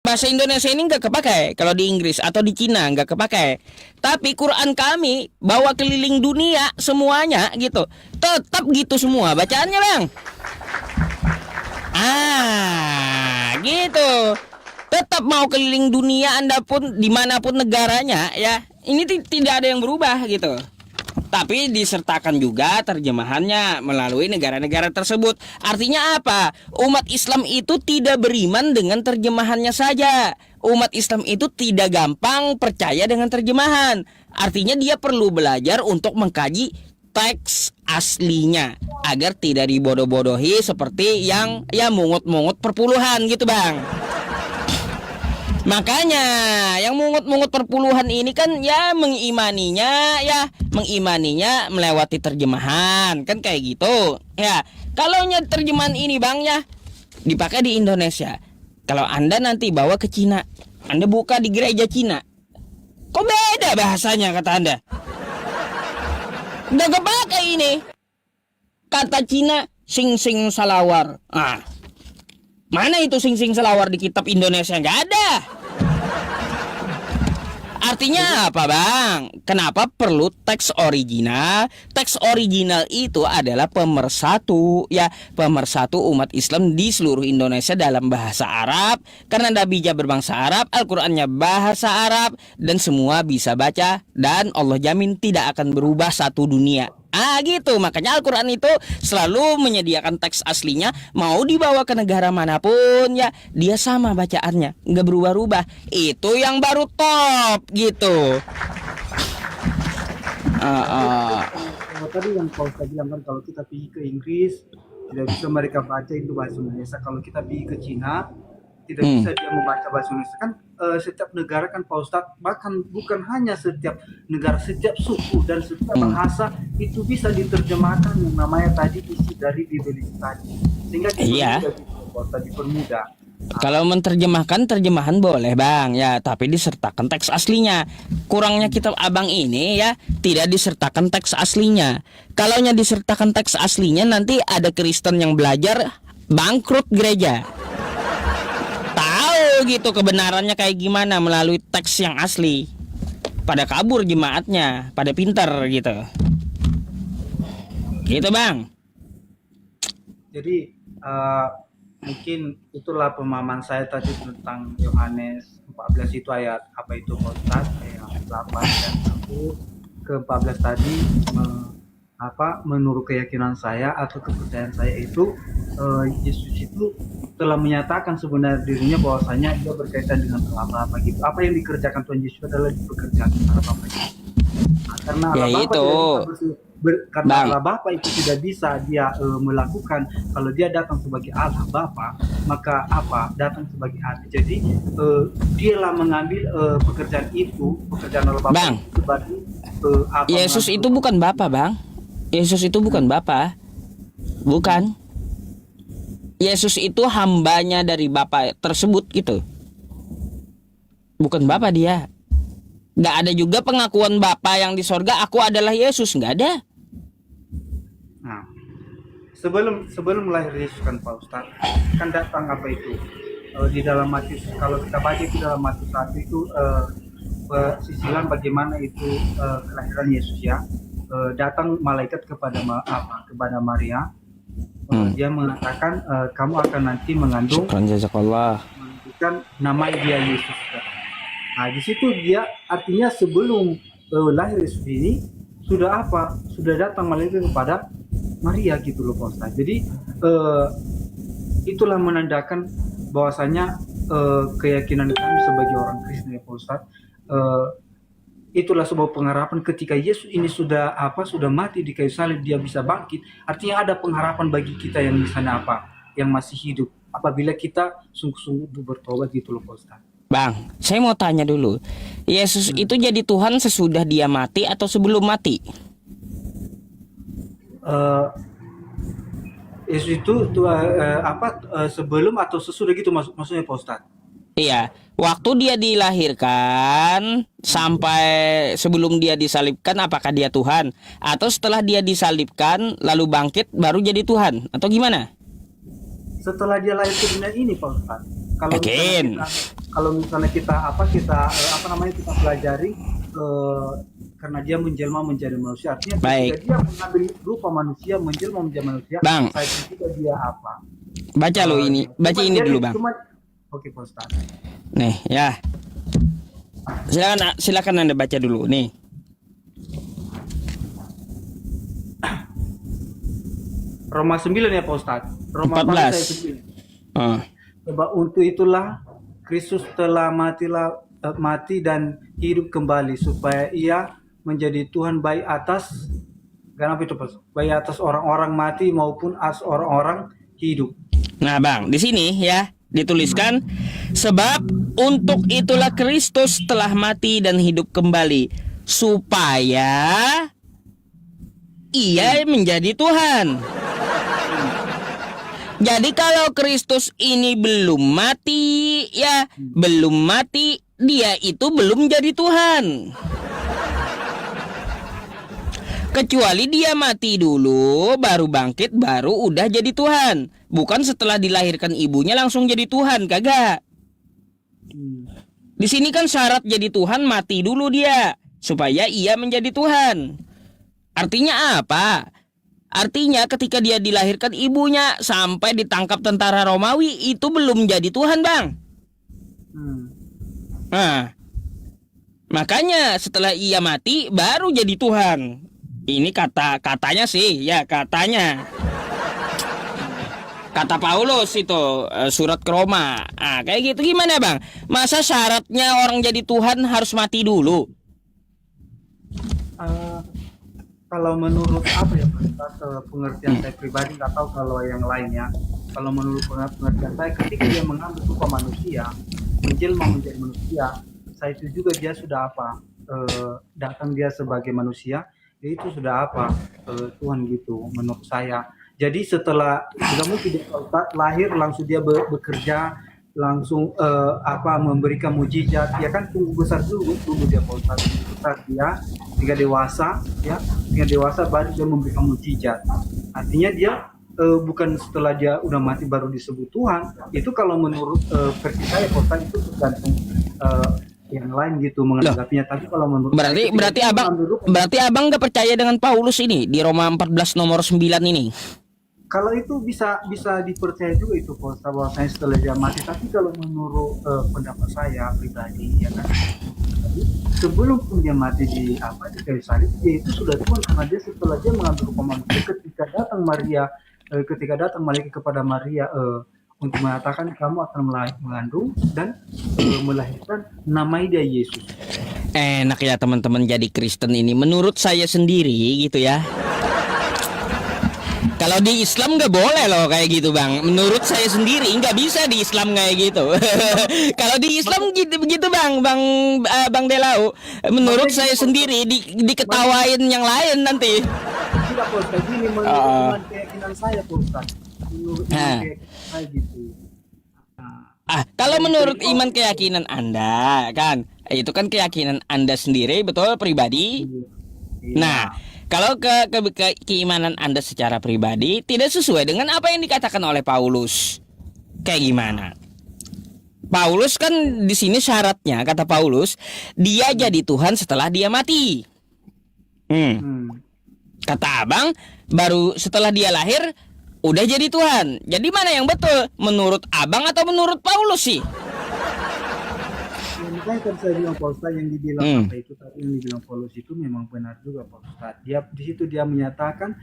Bahasa Indonesia ini nggak kepakai, kalau di Inggris atau di Cina nggak kepakai. Tapi Quran kami bawa keliling dunia semuanya gitu, tetap gitu semua bacaannya bang. Gitu. Tetap mau keliling dunia Anda pun dimanapun negaranya ya. Ini tidak ada yang berubah gitu. Tapi disertakan juga terjemahannya melalui negara-negara tersebut. Artinya apa? Umat Islam itu tidak beriman dengan terjemahannya saja. Umat Islam itu tidak gampang percaya dengan terjemahan. Artinya dia perlu belajar untuk mengkaji teks aslinya agar tidak dibodoh-bodohi seperti yang ya mungut-mungut perpuluhan gitu bang. Makanya yang mungut-mungut perpuluhan ini kan ya mengimaninya melewati terjemahan kan kayak gitu. Ya, kalau terjemahan ini Bang ya dipakai di Indonesia. Kalau Anda nanti bawa ke Cina, Anda buka di gereja Cina. Kok beda bahasanya kata Anda? Udah kepakai ini. Kata Cina sing salawar. Mana itu sing salawar di kitab Indonesia? Nggak ada. Artinya apa bang? Kenapa perlu teks original? Teks original itu adalah pemersatu ya, pemersatu umat Islam di seluruh Indonesia dalam bahasa Arab. Karena Nabi-nya berbangsa Arab, Al-Qur'annya bahasa Arab, dan semua bisa baca, dan Allah jamin tidak akan berubah satu dunia. Gitu, makanya Al-Quran itu selalu menyediakan teks aslinya. Mau dibawa ke negara manapun ya, dia sama bacaannya, nggak berubah-ubah. Itu yang baru top gitu. Kalau tadi yang kau bilang kan, kalau kita pergi ke Inggris tidak bisa mereka baca itu bahasa Indonesia. Kalau kita pergi ke Cina tidak bisa dia membaca bahasa Indonesia. Kan setiap negara kan Pak Ustadz, bahkan bukan hanya setiap negara, setiap suku dan setiap bahasa itu bisa diterjemahkan yang namanya tadi isi dari Bibel itu tadi, sehingga dipermudah. Kalau menerjemahkan terjemahan boleh bang ya, tapi disertakan teks aslinya. Kurangnya kitab abang ini ya, tidak disertakan teks aslinya. Kalaunya disertakan teks aslinya, nanti ada Kristen yang belajar bangkrut gereja. Tahu gitu kebenarannya kayak gimana melalui teks yang asli. Pada kabur jemaatnya, pada pinter gitu. Gitu bang. Jadi mungkin itulah pemahaman saya tadi tentang Yohanes 14 itu ayat apa itu Ustaz, ayat 8 dan 1 ke 14 tadi, menurut keyakinan saya atau kepercayaan saya itu Yesus itu telah menyatakan sebenarnya dirinya bahwasanya dia berkaitan dengan Allah Bapa gitu. Apa yang dikerjakan Tuhan Yesus adalah dipekerjakan Allah Bapa gitu. Karena Ya Allah Bapa itu. karena Allah Bapa itu tidak bisa dia melakukan. Kalau dia datang sebagai Allah Bapa, maka datang sebagai adik. Jadi dialah mengambil pekerjaan Allah Bapa Bang, itu sebagai Yesus itu bukan Bapa bang. Yesus itu bukan Bapa. Bukan. Yesus itu hambanya dari Bapa tersebut gitu. Bukan Bapa dia. Gak ada juga pengakuan Bapa yang di sorga, aku adalah Yesus, gak ada. Nah, sebelum lahir Yesus kan Pak Ustadz, kan datang apa itu di dalam Matius, kalau kita baca itu dalam Matius 1 itu sisilan bagaimana itu kelahiran Yesus ya. Datang malaikat kepada Maria. Dia mengatakan kamu akan nanti mengandung, menentukan nama dia Yesus. Nah di situ dia artinya sebelum lahir Yesus ini sudah datang malaikat kepada Maria gitu loh Pak Ustaz. Jadi itulah menandakan bahwasanya keyakinan kami sebagai orang Kristen ya Pak Ustaz. Itulah sebuah pengharapan ketika Yesus ini sudah mati di kayu salib, dia bisa bangkit. Artinya ada pengharapan bagi kita yang di sana yang masih hidup apabila kita sungguh-sungguh bertobat gitu loh Pak Ustaz. Bang, saya mau tanya dulu. Yesus itu jadi Tuhan sesudah dia mati atau sebelum mati? Yesus itu sebelum atau sesudah gitu maksudnya Pak Ustaz? Iya, waktu dia dilahirkan sampai sebelum dia disalibkan, apakah dia Tuhan? Atau setelah dia disalibkan lalu bangkit baru jadi Tuhan? Atau gimana? Setelah dia lahir ke dunia ini Pak Ustaz. Kalau Yakin. misalnya kita apa namanya kita pelajari karena dia menjelma menjadi manusia, artinya Baik. ketika dia mengambil rupa manusia, menjelma menjadi manusia, Bang. saya juga dia apa? Baca lo ini, baca Cuma ini dia dulu Bang. Oke Pak Ustaz. Nih ya, silakan Anda baca dulu nih. Roma 9 ya Pak Ustaz. Roma 14. ayat 9. Oh. Sebab untuk itulah Kristus telah mati dan hidup kembali supaya ia menjadi Tuhan baik atas orang-orang mati maupun atas orang-orang hidup. Nah Bang, di sini ya dituliskan sebab untuk itulah Kristus telah mati dan hidup kembali supaya ia menjadi Tuhan. Jadi kalau Kristus ini belum mati, ya belum mati, dia itu belum jadi Tuhan. Kecuali dia mati dulu, baru bangkit, baru udah jadi Tuhan. Bukan setelah dilahirkan ibunya langsung jadi Tuhan, kagak. Di sini kan syarat jadi Tuhan mati dulu dia, supaya ia menjadi Tuhan. Artinya apa? Artinya ketika dia dilahirkan ibunya sampai ditangkap tentara Romawi itu belum jadi Tuhan, Bang. Nah, makanya setelah ia mati baru jadi Tuhan. Ini katanya sih, ya katanya. Kata Paulus itu surat ke Roma. Ah, kayak gitu gimana, Bang? Masa syaratnya orang jadi Tuhan harus mati dulu? Kalau menurut apa ya Pak, pengertian saya pribadi, nggak tahu kalau yang lainnya. Kalau menurut pengertian saya, ketika dia mengambil rupa manusia, menjelma menjadi manusia, saya itu juga dia sudah apa? Datang dia sebagai manusia, dia itu sudah apa? Tuhan gitu, menurut saya. Jadi setelah tidak mungkin dia lahir langsung dia bekerja, langsung memberikan mujizat, ya kan tunggu besar dulu dia besar dia hingga dewasa baru dia memberikan mujizat. Artinya dia bukan setelah dia udah mati baru disebut Tuhan. Itu kalau menurut versi saya Ustaz itu tergantung yang lain gitu menanggapinya. Tapi kalau menurut berarti abang gak percaya dengan Paulus ini di Roma 14 nomor 9 ini. Kalau itu bisa dipercaya juga itu bahwasanya setelah dia mati. Tapi kalau menurut pendapat saya pribadi, ya kan, sebelum pun dia mati di kayu salib, dia itu sudah Tuhan karena dia setelah dia mengambil rupa manusia. Ketika datang malaikat kepada Maria untuk mengatakan kamu akan mengandung dan melahirkan, namanya dia Yesus. Enak ya teman-teman jadi Kristen ini. Menurut saya sendiri gitu ya. Kalau di Islam nggak boleh loh kayak gitu Bang. Menurut saya sendiri nggak bisa di Islam kayak gitu. Kalau di Islam gitu begitu Bang Delau. Menurut saya sendiri diketawain yang lain nanti. Tidak Ustaz, ini menurut keyakinan saya Ustaz. Menurut keyakinan saya gitu. Kalau menurut iman keyakinan Anda kan, itu kan keyakinan Anda sendiri betul pribadi. Iya. Nah, kalau keimanan Anda secara pribadi tidak sesuai dengan apa yang dikatakan oleh Paulus, kayak gimana? Paulus kan di sini syaratnya kata Paulus, dia jadi Tuhan setelah dia mati. Kata abang, baru setelah dia lahir udah jadi Tuhan. Jadi mana yang betul? Menurut abang atau menurut Paulus sih? Makanya kan saya bilang Pak Ustaz yang dibilang apa itu tadi yang dibilang Paulus itu memang benar juga Pak Ustaz. Dia di situ dia menyatakan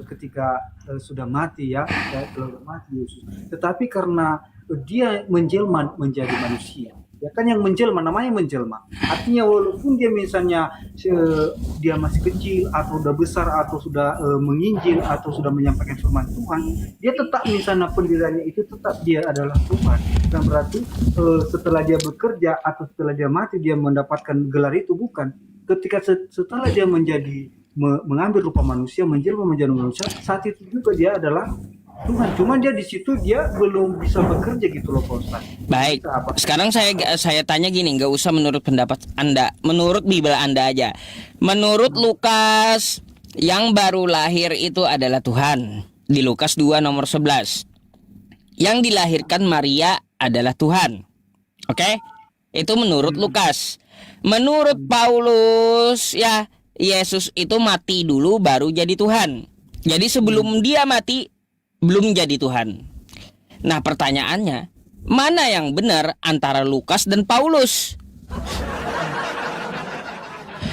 ketika sudah mati ya, sudah mati Yesus. Tetapi karena dia menjelma menjadi manusia, ya kan yang menjelma namanya menjelma. Artinya walaupun dia misalnya dia masih kecil atau sudah besar atau sudah menginjil atau sudah menyampaikan firman Tuhan, dia tetap misalnya pendiriannya itu tetap dia adalah Tuhan. Bukan berarti setelah dia bekerja atau setelah dia mati dia mendapatkan gelar itu, bukan. Ketika setelah dia mengambil rupa manusia, menjelma menjadi manusia, saat itu juga dia adalah Tuhan. Cuma dia di situ dia belum bisa bekerja gitu loh Pak Ustaz. Baik. Sekarang saya tanya gini, nggak usah menurut pendapat Anda, menurut Bible Anda aja. Menurut Lukas yang baru lahir itu adalah Tuhan. Di Lukas 2 nomor 11. Yang dilahirkan Maria adalah Tuhan. Oke? Itu menurut Lukas. Menurut Paulus, ya, Yesus itu mati dulu baru jadi Tuhan. Jadi sebelum dia mati belum jadi Tuhan. Nah, pertanyaannya, mana yang benar antara Lukas dan Paulus?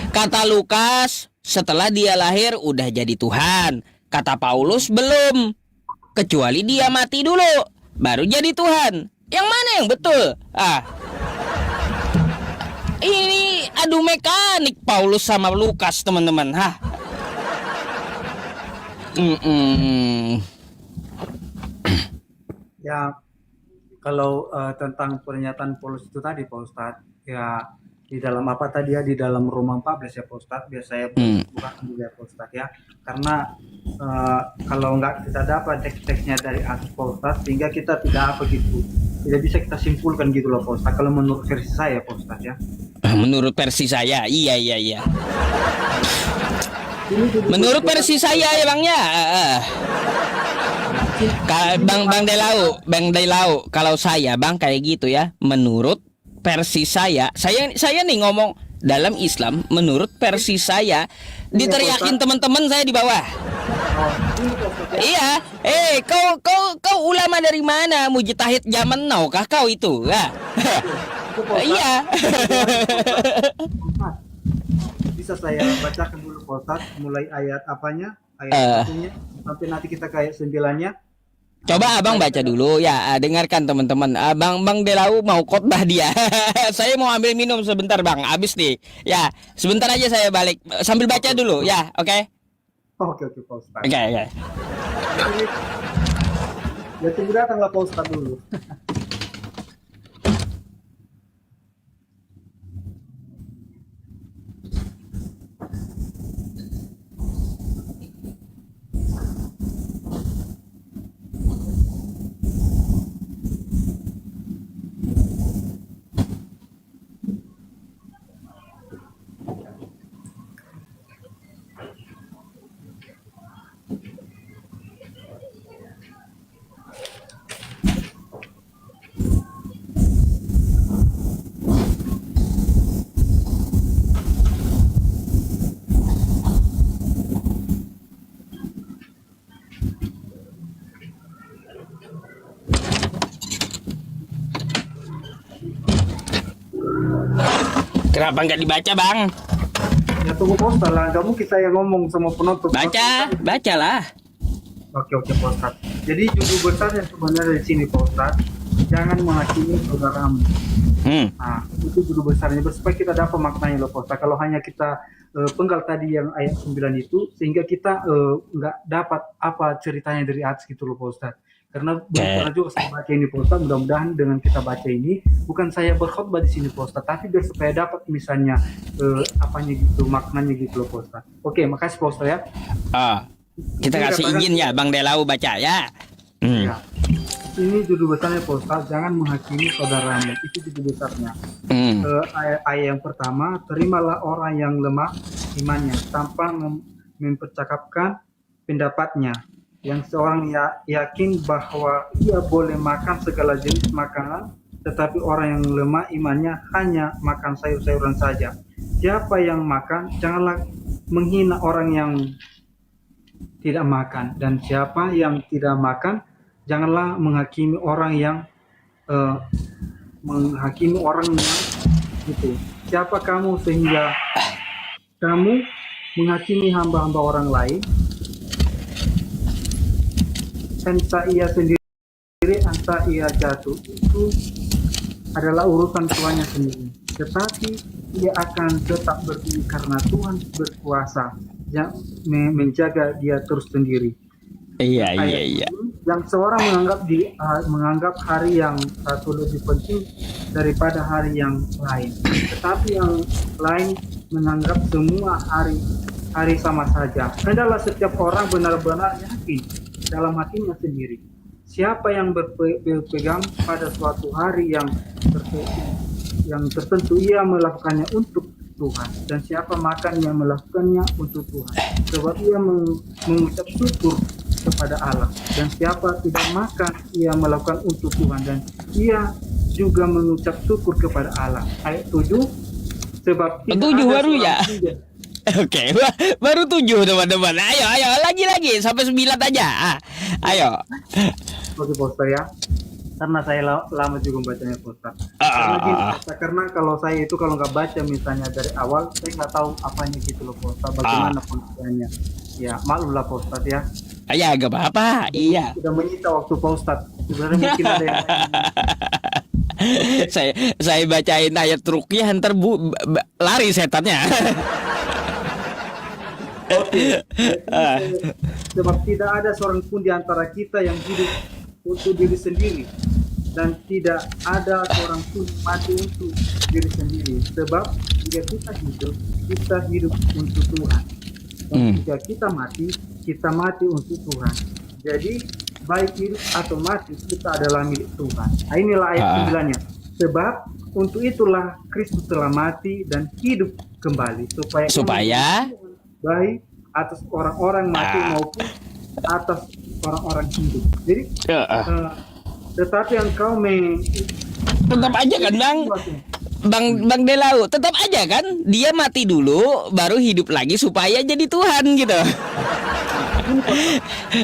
Kata Lukas, setelah dia lahir udah jadi Tuhan. Kata Paulus, belum. Kecuali dia mati dulu baru jadi Tuhan. Yang mana yang betul? Ini adu mekanik Paulus sama Lukas, teman-teman. Ya, kalau tentang pernyataan Paulus itu tadi Pak Ustadz, ya di dalam apa tadi ya, di dalam Roma 14 ya Pak Ustadz, biar saya bukan dulu ya Pak Ustadz ya, karena kalau nggak kita dapat teks-teksnya dari atas Pak Ustadz, sehingga kita tidak tidak bisa kita simpulkan gitu loh Pak Ustadz, kalau menurut versi saya Pak Ustadz ya. Menurut versi saya, iya. Menurut versi saya ya Bang ya. Bang Delau, kalau saya Bang kayak gitu ya. Menurut versi saya nih ngomong dalam Islam. Menurut versi saya, diteriakin teman-teman saya di bawah. Iya, kau ulama dari mana? Mujtahid zaman now kah kau itu? Iya. Bisa saya bacakan dulu Pak Ustadz, mulai ayat apanya, ayat satunya sampai nanti kita ke ayat 9-nya. Coba Abang baca dulu ya, dengarkan teman-teman. Bang Delau mau khotbah dia. Saya mau ambil minum sebentar Bang, habis nih. Ya, sebentar aja saya balik sambil baca dulu ya, oke? Oke Pak Ustadz. Oke. Ya tunggu datanglah Pak Ustadz dulu. Kenapa nggak dibaca Bang? Ya tunggu Pak Ustadz lah, nggak mungkin saya ngomong sama penonton. Bacalah. Oke Pak Ustadz. Jadi judul besarnya sebenarnya di sini Pak Ustadz, jangan menghakimi saudaramu. Nah, itu judul besarnya, supaya kita dapat maknanya loh Pak Ustadz. Kalau hanya kita penggal tadi yang ayat 9 itu, sehingga kita nggak dapat apa ceritanya dari atas gitu loh Pak Ustadz. Karena belum juga saya baca ini Pak Ustadz, mudah-mudahan dengan kita baca ini, bukan saya berkhotbah di sini Pak Ustadz, tapi biar supaya dapat misalnya apanya gitu, maknanya gitu loh Pak Ustadz. Oke, makasih Pak Ustadz ya. Kita kasih izin ya Bang Delau baca ya. Ya. Ini judul besarnya Pak Ustadz, jangan menghakimi saudaramu. Itu judul besarnya. Ayat yang pertama, terimalah orang yang lemah imannya tanpa mempercakapkan pendapatnya. Yang seorang yakin bahwa ia boleh makan segala jenis makanan, tetapi orang yang lemah imannya hanya makan sayur-sayuran saja. Siapa yang makan, janganlah menghina orang yang tidak makan, dan siapa yang tidak makan, janganlah menghakimi orang yang itu. Siapa kamu sehingga kamu menghakimi hamba-hamba orang lain? Entah ia sendiri, entah ia jatuh, itu adalah urusan tuannya sendiri. Tetapi ia akan tetap berdiri karena Tuhan berkuasa yang menjaga dia terus sendiri. Iya. Yang seorang menganggap hari yang satu lebih penting daripada hari yang lain, tetapi yang lain menganggap semua hari sama saja. Hendaklah setiap orang benar-benar yakin dalam hatinya sendiri. Siapa yang berpegang pada suatu hari yang tertentu, ia melakukannya untuk Tuhan, dan siapa makan yang melakukannya untuk Tuhan, sebab ia mengucap syukur kepada Allah, dan siapa tidak makan ia melakukan untuk Tuhan, dan ia juga mengucap syukur kepada Allah. Ayat 7, sebab tidak 7 ada baru seorang ya. pun di- Oke, baru 7 teman-teman. Ayo, lagi sampai 9 aja. Ayo. Oke Pak Ustaz ya, karena saya lama juga membacanya Pak Ustaz. Ah, Karena gini, ah, ah. Pak Ustaz, karena kalau saya itu kalau nggak baca misalnya dari awal, saya nggak tahu apanya gitu loh Pak Ustaz, bagaimana pengertiannya. Ya maklumlah Pak Ustaz ya, Ya, gak apa-apa. Iya. sudah menyita waktu Pak Ustaz. Sebenarnya mungkin ada yang lain. saya bacain ayat ruqyah ntar lari setannya. Oke. Sebab tidak ada seorang pun di antara kita yang hidup untuk diri sendiri, dan tidak ada seorang pun mati untuk diri sendiri. Sebab jika kita hidup untuk Tuhan. Dan jika kita mati untuk Tuhan. Jadi baik hidup atau mati, kita adalah milik Tuhan. Nah, inilah ayat 9-nya. Sebab untuk itulah Kristus telah mati dan hidup kembali supaya baik atas orang-orang mati maupun atas orang-orang hidup. Jadi tetapi engkau tetap aja kan Bang Delau, tetap aja kan dia mati dulu baru hidup lagi supaya jadi Tuhan gitu.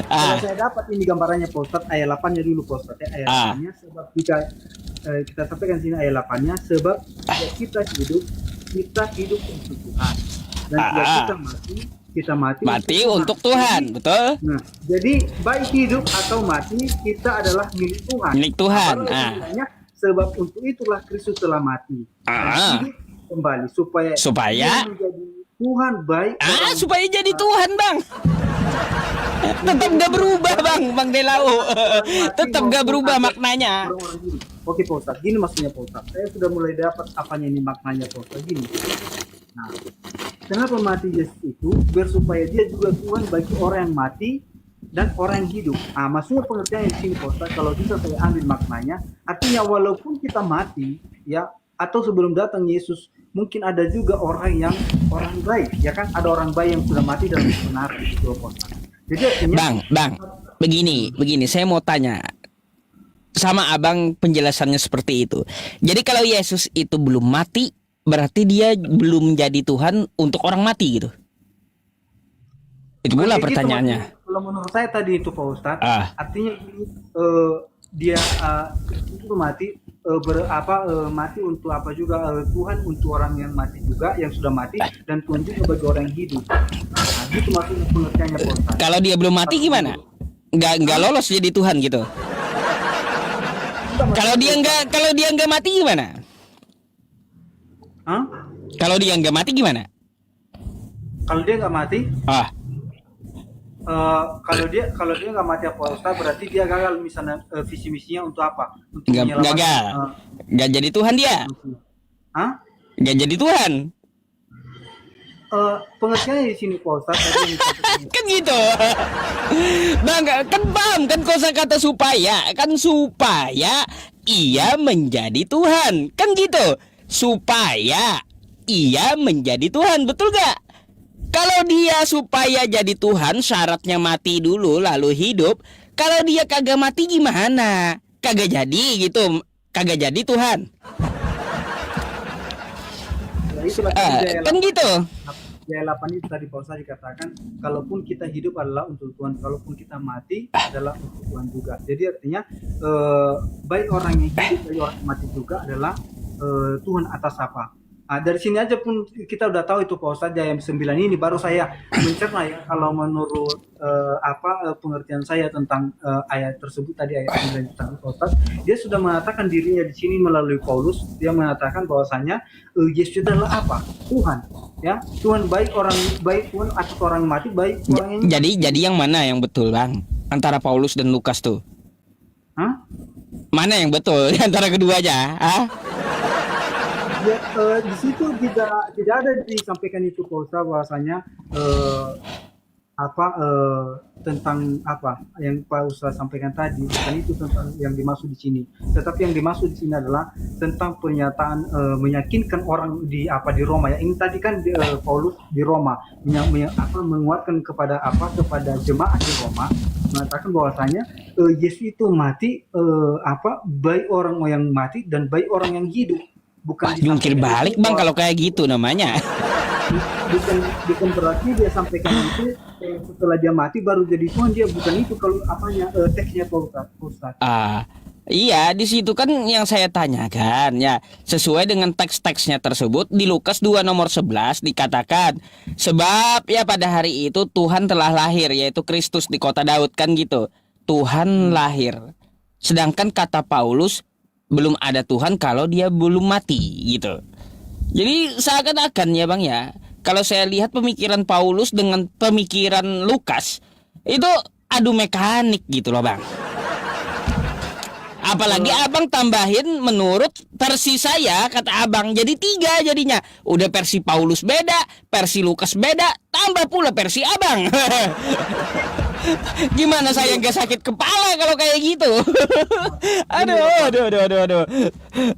Kalau saya dapat ini gambarannya Pak Ustadz, ayat 8-nya dulu Pak Ustadz ya, ayat 8-nya, sebab jika kita sampaikan sini ayat 8-nya, sebab jika kita hidup untuk Tuhan, dan jika kita mati untuk Tuhan, betul? Nah, jadi baik hidup atau mati kita adalah milik Tuhan. Milik Tuhan. Sebab untuk itulah Kristus telah mati dan hidup kembali supaya dia menjadi Tuhan baik. Supaya jadi Tuhan, Bang. Tetap gak berubah, Bang Delau. Tetap gak berubah maknanya. Oke Pak Ustadz, gini maksudnya Pak Ustadz. Saya sudah mulai dapat apanya ini maknanya Pak Ustadz. Gini. Nah, kenapa mati Yesus itu? Biar supaya dia juga Tuhan bagi orang yang mati dan orang yang hidup. Maksudnya pengertian di sini Pak Ustadz, kalau bisa saya ambil maknanya, artinya walaupun kita mati, ya, atau sebelum datang Yesus, mungkin ada juga orang baik, ya kan? Ada orang baik yang sudah mati dalam kebenaran itu Pak Ustadz. Jadi artinya, Bang, begini, saya mau tanya sama abang penjelasannya seperti itu. Jadi kalau Yesus itu belum mati, berarti dia belum jadi Tuhan untuk orang mati gitu. Itu pula pertanyaannya. Gitu, kalau menurut saya tadi itu Pak Ustadz, artinya dia itu mati mati untuk apa juga, Tuhan untuk orang yang mati juga, yang sudah mati, dan Tuhan juga bagi orang yang hidup. Nah, gitu maksudnya pengertiannya Pak Ustadz. Kalau dia belum mati gimana? Nggak lolos jadi Tuhan gitu. Kalau dia nggak mati gimana? Kalau dia nggak mati gimana? Kalau dia nggak mati? Kalau dia nggak mati apa Ustaz, berarti dia gagal misalnya visi misinya untuk apa? Untuk gagal. Nggak jadi Tuhan dia. Nggak jadi Tuhan. Pengertiannya di sini Pak Ustaz. Kan gitu. Bang, kan paham kan kosakata supaya ia menjadi Tuhan. Kan gitu. Supaya ia menjadi Tuhan, betul gak? Kalau dia supaya jadi Tuhan syaratnya mati dulu lalu hidup. Kalau dia kagak mati gimana? Kagak jadi gitu. Kagak jadi Tuhan. Kan gitu. Ayat 8 itu tadi Pak Ustaz dikatakan, kalaupun kita hidup adalah untuk Tuhan, kalaupun kita mati adalah untuk Tuhan juga. Jadi artinya baik orang yang hidup, baik orang yang mati juga adalah Tuhan atas apa. Dari sini aja pun kita udah tahu itu Pak Ustaz. Yang 9 ini baru saya mencerna ya, kalau menurut pengertian saya tentang ayat tersebut tadi, ayat 9 tentang Pak Ustaz, dia sudah mengatakan dirinya di sini melalui Paulus. Dia mengatakan bahwasanya Yesus adalah apa? Tuhan, ya, Tuhan baik orang baik, Tuhan atas orang mati baik orang yang jadi yang mana yang betul Bang antara Paulus dan Lukas tuh? Mana yang betul antara keduanya? Ya, di situ tidak ada disampaikan itu Pak Ustaz bahwasanya tentang apa yang Pak Ustaz sampaikan tadi, bukan itu tentang yang dimaksud di sini. Tetapi yang dimaksud di sini adalah tentang pernyataan meyakinkan orang di Roma ya. Ini tadi kan Paulus di Roma menguatkan kepada jemaat di Roma mengatakan bahwasanya Yesus itu mati baik orang yang mati dan baik orang yang hidup. Wah, Bukan jungkir disampaikan balik itu bang bahwa kalau kayak gitu namanya. bukan bukan berarti dia sampaikan itu setelah dia mati baru jadi Tuhan, dia bukan itu kalau teksnya Pak Ustadz. Ah, iya, di situ kan yang saya tanyakan ya, sesuai dengan teks-teksnya tersebut di Lukas 2 nomor 11 dikatakan, sebab ya pada hari itu Tuhan telah lahir, yaitu Kristus di kota Daud kan gitu. Tuhan lahir. Sedangkan kata Paulus, belum ada Tuhan kalau dia belum mati gitu. Jadi seakan-akan ya bang ya, kalau saya lihat pemikiran Paulus dengan pemikiran Lukas itu adu mekanik gitu loh bang. Apalagi abang tambahin menurut versi saya, kata abang jadi 3 jadinya. Udah versi Paulus beda, versi Lukas beda, tambah pula versi abang. Gimana saya nggak sakit kepala kalau kayak gitu? Aduh.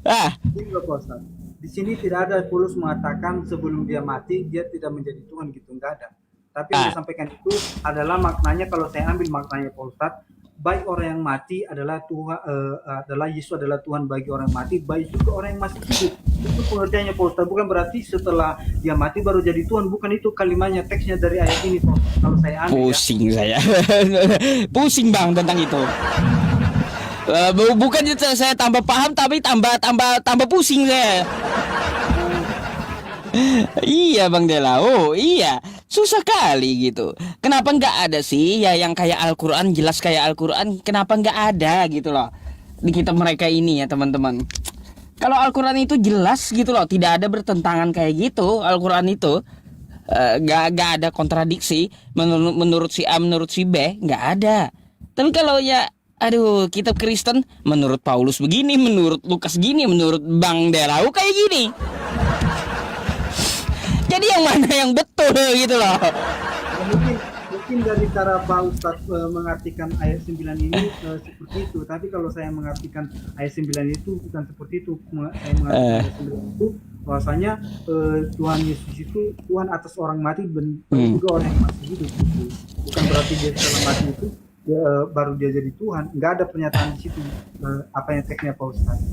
Ah, Ini loh Pak Ustadz. Di sini tidak ada Paulus mengatakan sebelum dia mati dia tidak menjadi Tuhan gitu, nggak ada. Tapi yang ah, disampaikan itu adalah maknanya, kalau saya ambil maknanya Pak Ustadz, baik orang yang mati adalah Tuhan, adalah Yesus adalah Tuhan bagi orang yang mati, baik juga orang yang masih hidup. Itu pengertiannya Pak Ustadz. Bukan berarti setelah dia mati baru jadi Tuhan, bukan itu kalimatnya, teksnya dari ayat ini Pak Ustadz. Kalau saya ambil pusing saya. Pusing bang tentang itu. Bukan saya tambah paham tapi tambah pusing saya. Iya Bang Delao, iya susah kali gitu. Kenapa nggak ada sih ya yang kayak Al-Quran, jelas kayak Al-Quran, kenapa nggak ada gitu loh di kitab mereka ini ya teman-teman. Kalau Al-Quran itu jelas gitu loh, tidak ada bertentangan kayak gitu. Al-Quran itu nggak ada kontradiksi menurut si A menurut si B, nggak ada. Tapi kalau ya aduh, kitab Kristen menurut Paulus begini, menurut Lukas gini, menurut Bang Delao kayak gini. Jadi yang mana yang betul gitu loh. ya, mungkin dari cara Pak Ustadz mengartikan ayat 9 ini seperti itu. Tapi kalau saya mengartikan ayat 9 itu bukan seperti itu. Saya mengartikan ayat 9 itu bahwasanya Tuhan Yesus itu Tuhan atas orang mati dan juga orang yang masih hidup gitu. Bukan berarti dia setelah mati itu baru dia jadi Tuhan. Nggak ada pernyataan di situ apa yang teksnya Pak Ustadz.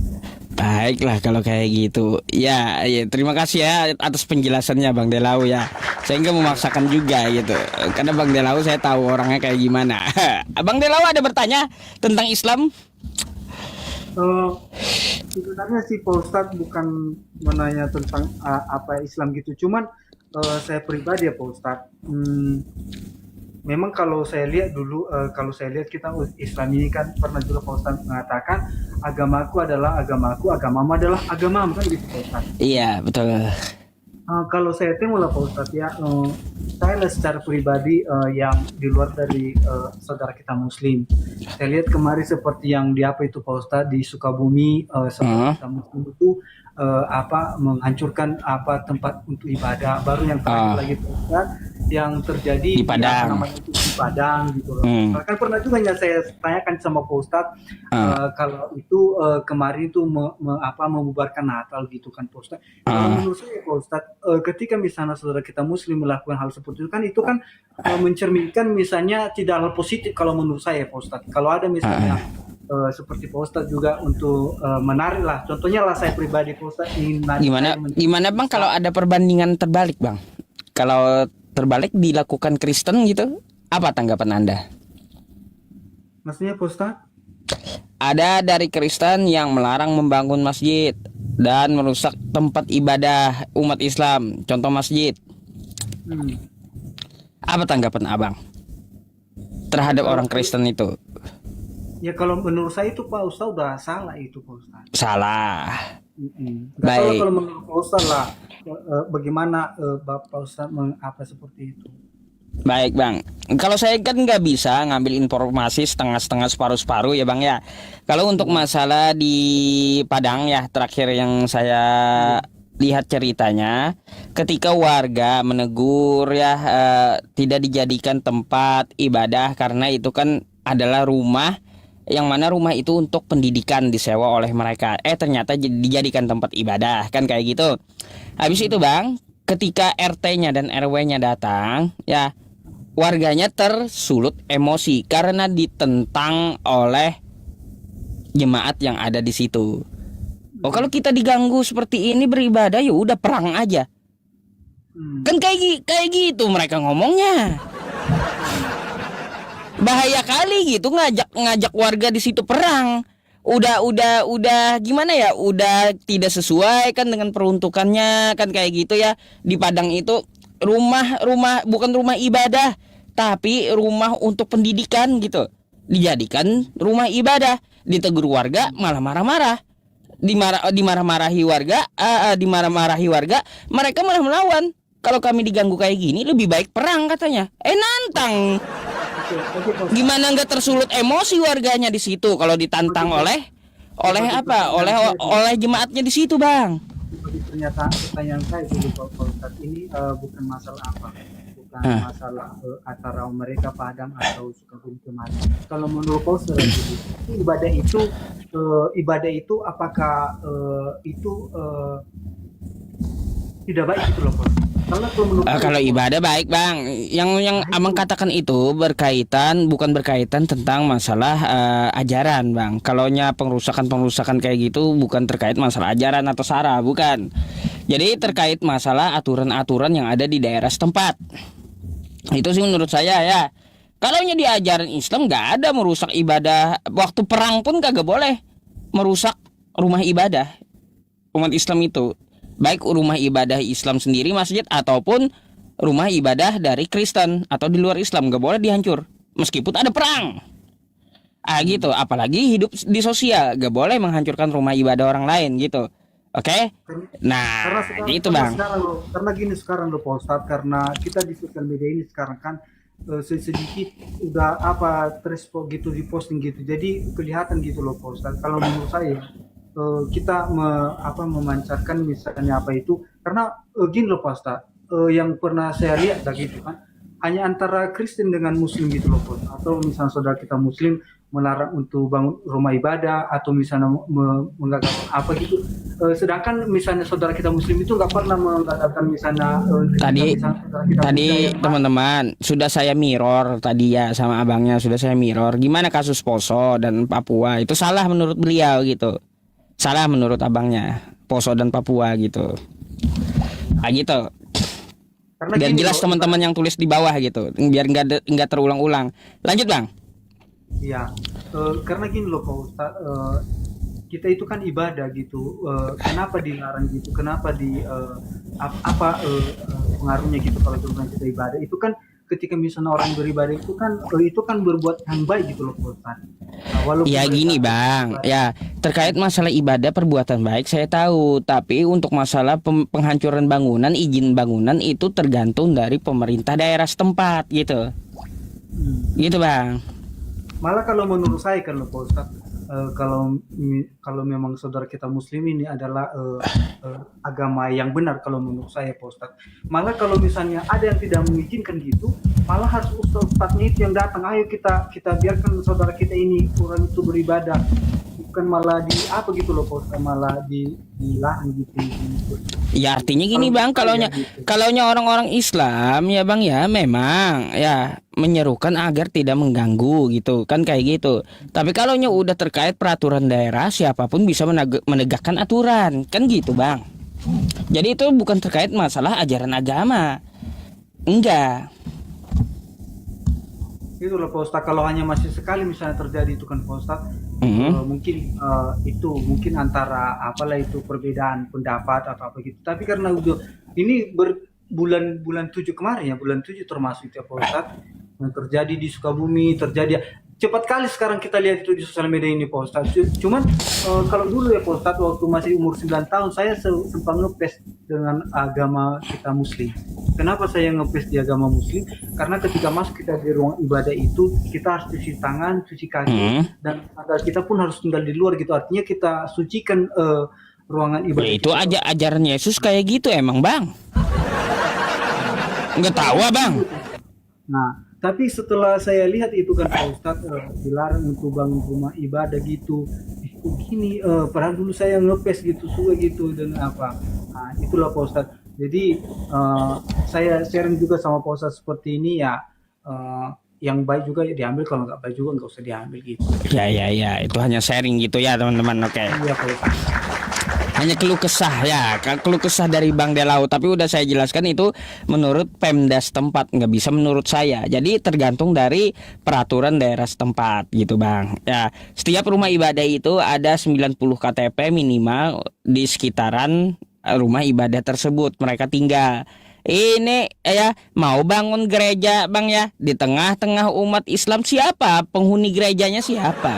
Baiklah kalau kayak gitu. Ya, terima kasih ya atas penjelasannya Bang Delao ya. Saya nggak memaksakan juga gitu. Karena Bang Delao saya tahu orangnya kayak gimana. Bang Delao ada bertanya tentang Islam? Sebenarnya sih Pak Ustadz bukan menanya tentang apa Islam gitu. Cuman saya pribadi ya Pak Ustadz. Memang kalau saya lihat dulu, kalau saya lihat kita Islam ini kan pernah juga Pak Ustadz mengatakan agamaku adalah agamaku, agamamu adalah agamamu, kan gitu Pak Ustadz. Iya, betul. Kalau saya tengok lah Pak Ustadz ya, saya lah secara pribadi yang di luar dari saudara kita Muslim. Saya lihat kemarin seperti yang di apa itu Pak Ustadz di Sukabumi, saudara kita Muslim itu menghancurkan tempat untuk ibadah. Baru yang terakhir lagi Pak Ustadz yang terjadi Di Padang. di Padang gitu loh. Kan pernah juga yang saya tanyakan sama Pak Ustadz kalau itu kemarin itu membubarkan Natal gitu kan Pak Ustadz. Menurut saya Pak Ustadz, ketika misalnya saudara kita Muslim melakukan hal seperti itu kan mencerminkan misalnya tidak hal positif kalau menurut saya Pak Ustadz. Kalau ada misalnya seperti Pak Ustadz juga untuk menarik lah, contohnya lah saya pribadi Pak Ustadz Gimana Bang kalau ada perbandingan terbalik Bang? Kalau terbalik dilakukan Kristen gitu, apa tanggapan Anda? Maksudnya Pak Ustadz? Ada dari Kristen yang melarang membangun masjid dan merusak tempat ibadah umat Islam, contoh masjid. Apa tanggapan Abang terhadap orang Kristen itu? Ya kalau menurut saya itu Pak Ustadz udah salah itu Pak Ustadz. Salah. Baik. Kalau menurut Pak Ustadz lah, bagaimana Bapak Ustadz seperti itu? Baik Bang, kalau saya kan nggak bisa ngambil informasi setengah-setengah separuh-separuh ya Bang ya. Kalau untuk masalah di Padang ya, terakhir yang saya lihat ceritanya, ketika warga menegur ya tidak dijadikan tempat ibadah karena itu kan adalah rumah, yang mana rumah itu untuk pendidikan disewa oleh mereka. Ternyata dijadikan tempat ibadah kan kayak gitu. Habis itu Bang, ketika RT-nya dan RW-nya datang ya, warganya tersulut emosi karena ditentang oleh jemaat yang ada di situ. Oh, kalau kita diganggu seperti ini beribadah, ya udah perang aja. Kan kayak gitu mereka ngomongnya. Bahaya kali gitu ngajak warga di situ perang. Udah gimana ya? Udah tidak sesuai kan dengan peruntukannya kan kayak gitu ya. Di Padang itu rumah bukan rumah ibadah, tapi rumah untuk pendidikan gitu. Dijadikan rumah ibadah, ditegur warga malah marah-marah. Dimarah-marahi warga, dimarah-marahi warga, mereka malah melawan. Kalau kami diganggu kayak gini lebih baik perang katanya. Nantang. Gimana nggak tersulut emosi warganya di situ kalau ditantang oleh apa? Oleh jemaatnya di situ, Bang. Jadi pertanyaan saya dulu Pak Ustadz, ini bukan masalah apa, bukan masalah antara mereka Padang atau Sukabumi kemarin. Kalau menurut Pak Ustadz, ibadah itu apakah itu tidak baik gitu loh Pak? Kalau ibadah baik, Bang. Yang Abang katakan itu bukan berkaitan tentang masalah ajaran, Bang. Kalaunya pengrusakan kayak gitu bukan terkait masalah ajaran atau sara, bukan. Jadi terkait masalah aturan-aturan yang ada di daerah setempat. Itu sih menurut saya ya. Kalaunya di ajaran Islam nggak ada merusak ibadah. Waktu perang pun kagak boleh merusak rumah ibadah umat Islam itu. Baik rumah ibadah Islam sendiri masjid ataupun rumah ibadah dari Kristen atau di luar Islam gak boleh dihancur meskipun ada perang. Gitu. Apalagi hidup di sosial gak boleh menghancurkan rumah ibadah orang lain gitu. Oke? Nah, gitu Bang. Karena gini sekarang loh Pak Ustadz, karena kita di sosial media ini sekarang kan sedikit udah terespo gitu di posting gitu. Jadi kelihatan gitu loh Pak Ustadz. Kalau menurut saya kita memancarkan misalnya apa itu karena gini loh Pak Ustadz, yang pernah saya lihat gitu kan hanya antara Kristen dengan Muslim gitu loh Pak, atau misalnya saudara kita Muslim melarang untuk bangun rumah ibadah atau misalnya menggagalkan apa gitu, sedangkan misalnya saudara kita Muslim itu nggak pernah menggagalkan misalnya tadi teman-teman sudah saya mirror tadi ya sama abangnya, sudah saya mirror gimana kasus Poso dan Papua itu salah menurut beliau gitu. Salah menurut abangnya Poso dan Papua gitu. Gitu. Biar jelas teman-teman yang tulis di bawah gitu, biar nggak terulang-ulang. Lanjut Bang. Iya, karena gini loh Pak Ustadz, kita itu kan ibadah gitu. Kenapa dilarang gitu? Kenapa pengaruhnya gitu kalau kita ibadah? Itu kan ketika misalnya orang beribadah itu kan berbuat yang baik gitu loh Pak Ustadz. Ya gini Bang, ya terkait masalah ibadah perbuatan baik saya tahu, tapi untuk masalah penghancuran bangunan, izin bangunan itu tergantung dari pemerintah daerah setempat gitu. Gitu Bang. Malah kalau menurut saya kan Pak Ustadz, kalau memang saudara kita Muslim ini adalah agama yang benar kalau menurut saya Pak Ustadz. Malah kalau misalnya ada yang tidak mengizinkan gitu, malah harus ustadznya itu yang datang. Ayo kita biarkan saudara kita ini orang itu beribadah, bukan malah gitu loh Pak Ustadz, malah dilarang gitu. Ya artinya gini Bang, kalaunya orang-orang Islam ya Bang ya memang ya menyerukan agar tidak mengganggu gitu kan kayak gitu. Tapi kalaunya udah terkait peraturan daerah, siapapun bisa menegakkan aturan kan gitu Bang. Jadi itu bukan terkait masalah ajaran agama. Enggak. Itu loh Pak Ustadz, kalau hanya masih sekali misalnya terjadi itu kan Pak Ustadz, mungkin antara itu perbedaan pendapat atau apa gitu. Tapi karena udah ini bulan 7 kemarin ya, bulan 7 termasuk itu Pak Ustadz, yang terjadi di Sukabumi, cepat kali sekarang kita lihat itu di sosial media ini Pak Ustadz. Cuman kalau dulu ya Pak Ustadz, waktu masih umur 9 tahun saya sempat ngepes dengan agama kita Muslim. Kenapa saya ngepes di agama Muslim? Karena ketika masuk kita di ruang ibadah itu kita harus cuci tangan, cuci kaki, dan kita pun harus tinggal di luar gitu. Artinya kita sucikan ruangan ibadah. Ya, itu aja ajaran Yesus kayak gitu emang Bang. Nggak tahu Bang. Nah, tapi setelah saya lihat itu kan Pak Ustadz dilarang untuk bangun rumah ibadah gitu. Begini, padahal dulu saya ngepes gitu, suka gitu dengan apa. Nah, itulah Pak Ustadz. Jadi saya sharing juga sama Pak Ustadz seperti ini ya. eh, yang baik juga diambil, kalau nggak baik juga nggak usah diambil gitu. Ya, itu hanya sharing gitu ya teman-teman. Oke. Iya Pak Ustadz. Hanya keluh kesah ya, keluh kesah dari Bang Delau. Tapi udah saya jelaskan itu menurut Pemda setempat, nggak bisa menurut saya. Jadi tergantung dari peraturan daerah setempat gitu Bang. Ya, setiap rumah ibadah itu ada 90 KTP minimal di sekitaran rumah ibadah tersebut mereka tinggal. Ini ya mau bangun gereja Bang ya di tengah-tengah umat Islam, siapa penghuni gerejanya, siapa?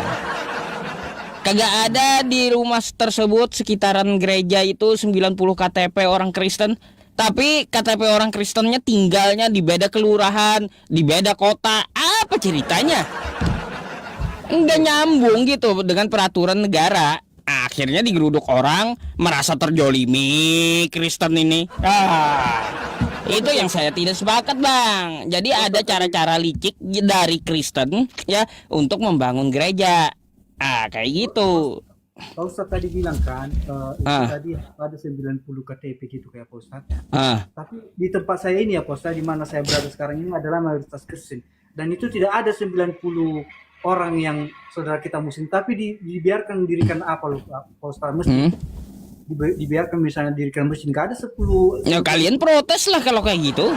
Kagak ada di rumah tersebut sekitaran gereja itu 90 KTP orang Kristen. Tapi KTP orang Kristennya tinggalnya di beda kelurahan, di beda kota. Apa ceritanya? Enggak nyambung gitu dengan peraturan negara. Akhirnya digeruduk orang, merasa terjolimi Kristen ini. Itu yang saya tidak sepakat Bang. Jadi ada cara-cara licik dari Kristen ya untuk membangun gereja. Kayak gitu. Pak Ustadz tadi bilang kan, itu tadi ada 90 KTP gitu kayak Pak Ustadz. Tapi di tempat saya ini ya Pak Ustadz, di mana saya berada sekarang ini adalah mayoritas Kristen. Dan itu tidak ada 90 orang yang saudara kita muslim, tapi dibiarkan dirikan apa loh Pak Ustadz, mesti dibiarkan misalnya dirikan masjid, nggak ada 10. Ya kalian protes lah kalau kayak gitu.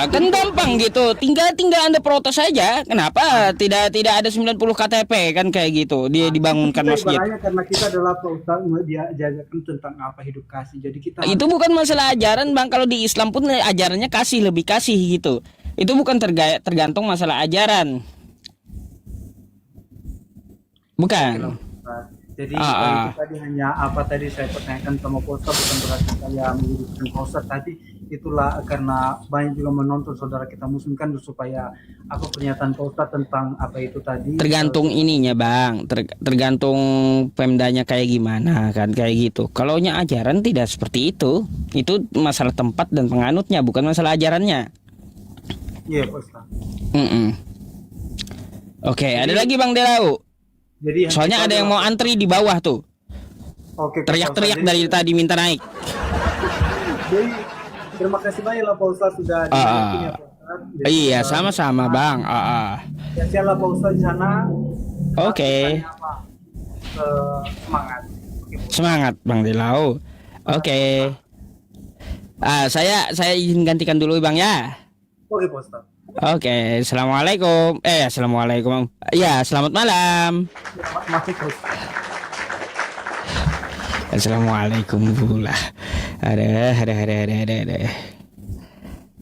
Kan gampang gitu, tinggal Anda protes saja. Kenapa tidak ada 90 KTP kan kayak gitu, dia dibangunkan masjid. Karena kita adalah Pak Ustadz, dia ajarkan tentang apa hidup kasih. Jadi kita itu bukan masalah ajaran Bang. Kalau di Islam pun ajarannya kasih, lebih kasih gitu. Itu bukan tergantung masalah ajaran. Bukan. Jadi itu tadi hanya apa tadi saya pertanyakan sama Pak Ustadz, bukan berarti saya menjadikan Pak Ustadz tadi. Itulah karena banyak juga menonton saudara kita muslim kan, supaya apa pernyataan Pak Ustadz tentang apa itu tadi. Tergantung ininya Bang, tergantung Pemdanya kayak gimana kan, kayak gitu. Kalau nya ajaran tidak seperti itu masalah tempat dan penganutnya, bukan masalah ajarannya. Iya Pak Ustadz. Oke, ada lagi Bang Delau. Jadi soalnya ada yang mau antri di bawah tuh. Oke, teriak-teriak dari tadi minta naik. Jadi terima kasih banyak lah Pak Ustadz sudah diingetin ya Pak Ustadz. Iya, sama-sama Bang. Ya sialah Pak Ustadz di sana. Oke. Semangat. Semangat Bang Delau. Oke. Saya izin gantikan dulu Bang ya. Oke Pak Ustadz. Oke, assalamualaikum. Assalamualaikum. Ya, selamat malam. Masih Pak Ustadz. Assalamualaikum pula. Ada.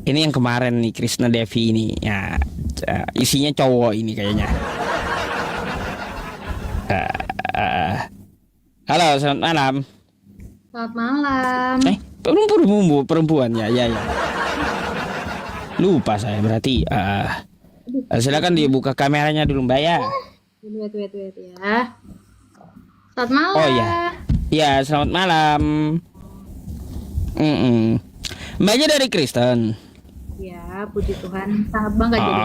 Ini yang kemarin nih, Krisna Devi ini. Ya, isinya cowok ini kayaknya. Halo, selamat malam. Selamat malam. Perempuan ya. Lupa saya berarti. Silakan dibuka kameranya dulu Mbak ya. Wait ya. Selamat malam. Oh ya. Ya, selamat malam. Mbaknya dari Kristen. Ya, puji Tuhan. Sangat bangga jadi.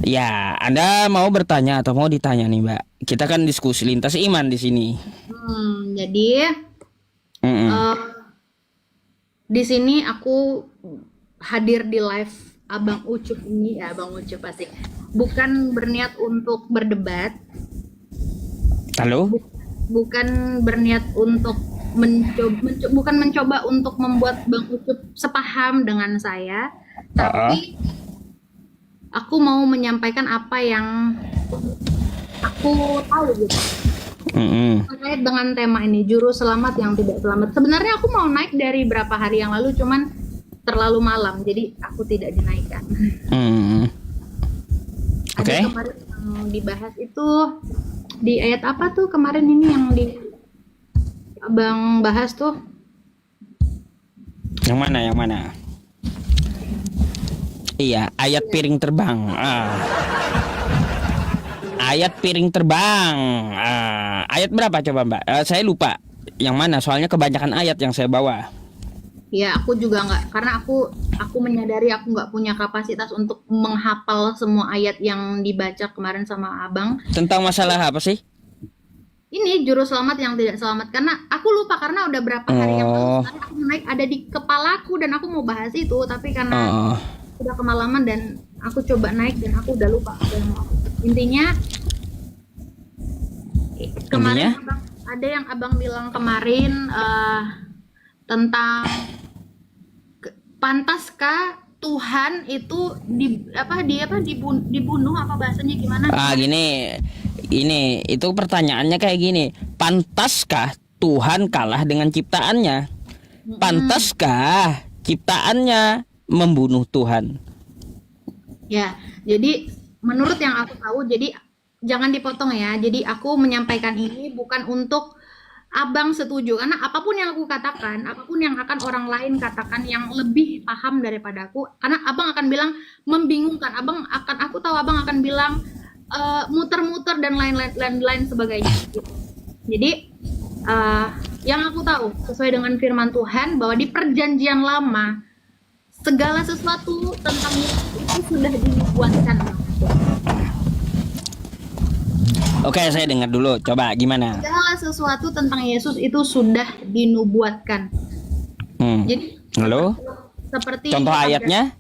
Ya, Anda mau bertanya atau mau ditanya nih, Mbak? Kita kan diskusi lintas iman di sini. Jadi di sini aku hadir di live Abang Ucup ini, ya Abang Ucup pasti. Bukan berniat untuk berdebat. Halo? Bukan berniat untuk bukan mencoba untuk membuat Bang Ucup sepaham dengan saya, tapi aku mau menyampaikan apa yang aku tahu gitu. Terkait dengan tema ini, juru selamat yang tidak selamat. Sebenarnya aku mau naik dari berapa hari yang lalu, cuman terlalu malam, jadi aku tidak dinaikkan. Oke. Kemarin yang dibahas itu di ayat apa tuh kemarin ini yang di Abang bahas tuh? Yang mana? Iya, ayat piring terbang. Ayat piring terbang. Ayat berapa coba Mbak? Saya lupa. Yang mana? Soalnya kebanyakan ayat yang saya bawa. Ya, aku juga nggak, karena aku menyadari aku nggak punya kapasitas untuk menghafal semua ayat yang dibaca kemarin sama Abang. Tentang masalah apa sih? Ini juru selamat yang tidak selamat, karena aku lupa, karena udah berapa hari yang lalu aku naik ada di kepalaku dan aku mau bahas itu, tapi karena udah kemalaman dan aku coba naik dan aku udah lupa apa yang mau. Intinya kemarin ada yang abang bilang kemarin tentang pantaskah Tuhan itu dibunuh apa bahasanya gimana? Gini, itu pertanyaannya kayak gini. Pantaskah Tuhan kalah dengan ciptaannya? Pantaskah ciptaannya membunuh Tuhan? Ya, jadi menurut yang aku tahu, jadi jangan dipotong ya. Jadi aku menyampaikan ini bukan untuk abang setuju, karena apapun yang aku katakan, apapun yang akan orang lain katakan yang lebih paham daripada aku, karena abang akan bilang membingungkan, aku tahu abang akan bilang muter-muter dan lain-lain sebagainya. Gitu. Jadi yang aku tahu sesuai dengan firman Tuhan bahwa di Perjanjian Lama segala sesuatu tentang itu sudah dibuatkan. Oke, saya dengar dulu. Coba gimana? Segala sesuatu tentang Yesus itu sudah dinubuatkan. Jadi, halo? Seperti contoh ayatnya?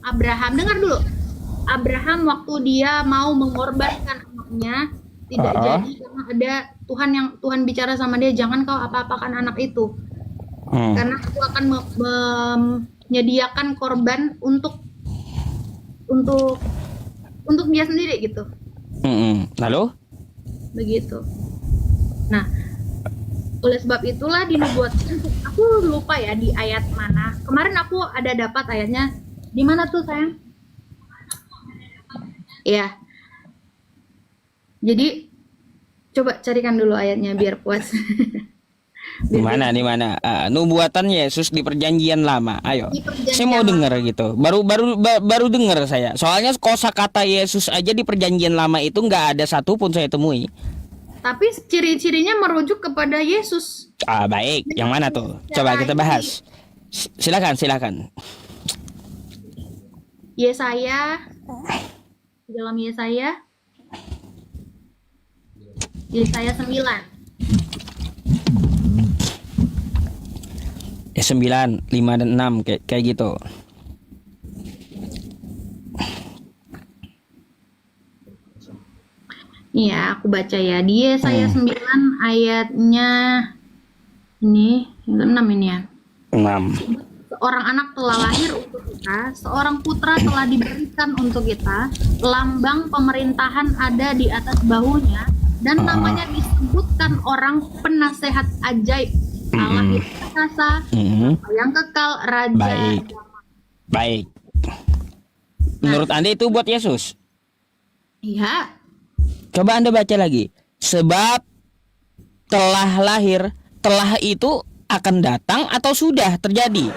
Abraham, dengar dulu. Abraham waktu dia mau mengorbankan anaknya tidak jadi karena ada Tuhan bicara sama dia, jangan kau apa-apakan anak itu. Karena aku akan menyediakan korban untuk dia sendiri gitu. Lalu? Begitu. Nah, oleh sebab itulah dinubuatkan. Aku lupa ya di ayat mana. Kemarin aku ada dapat ayatnya. Di mana tuh sayang? Ya. Jadi coba carikan dulu ayatnya biar puas. Di mana? Nubuatan Yesus di Perjanjian Lama. Ayo. Saya mau dengar gitu. Baru dengar saya. Soalnya kosakata Yesus aja di Perjanjian Lama itu nggak ada satupun saya temui. Tapi ciri-cirinya merujuk kepada Yesus. Baik. Yang mana tuh? Coba kita bahas. Silakan. Yesaya. Dalam Yesaya 9. 9, 5 dan 6 kayak gitu. Iya, aku baca ya. Di Yesaya 9 ayatnya ini yang 6 ini ya. 6. Seorang anak telah lahir untuk kita, seorang putra telah diberikan untuk kita, lambang pemerintahan ada di atas bahunya, dan namanya disebutkan orang penasehat ajaib, Allah yang perkasa, yang kekal, Raja. Baik. Menurut Anda itu buat Yesus? Iya. Coba Anda baca lagi. Sebab telah lahir, telah itu akan datang atau sudah terjadi?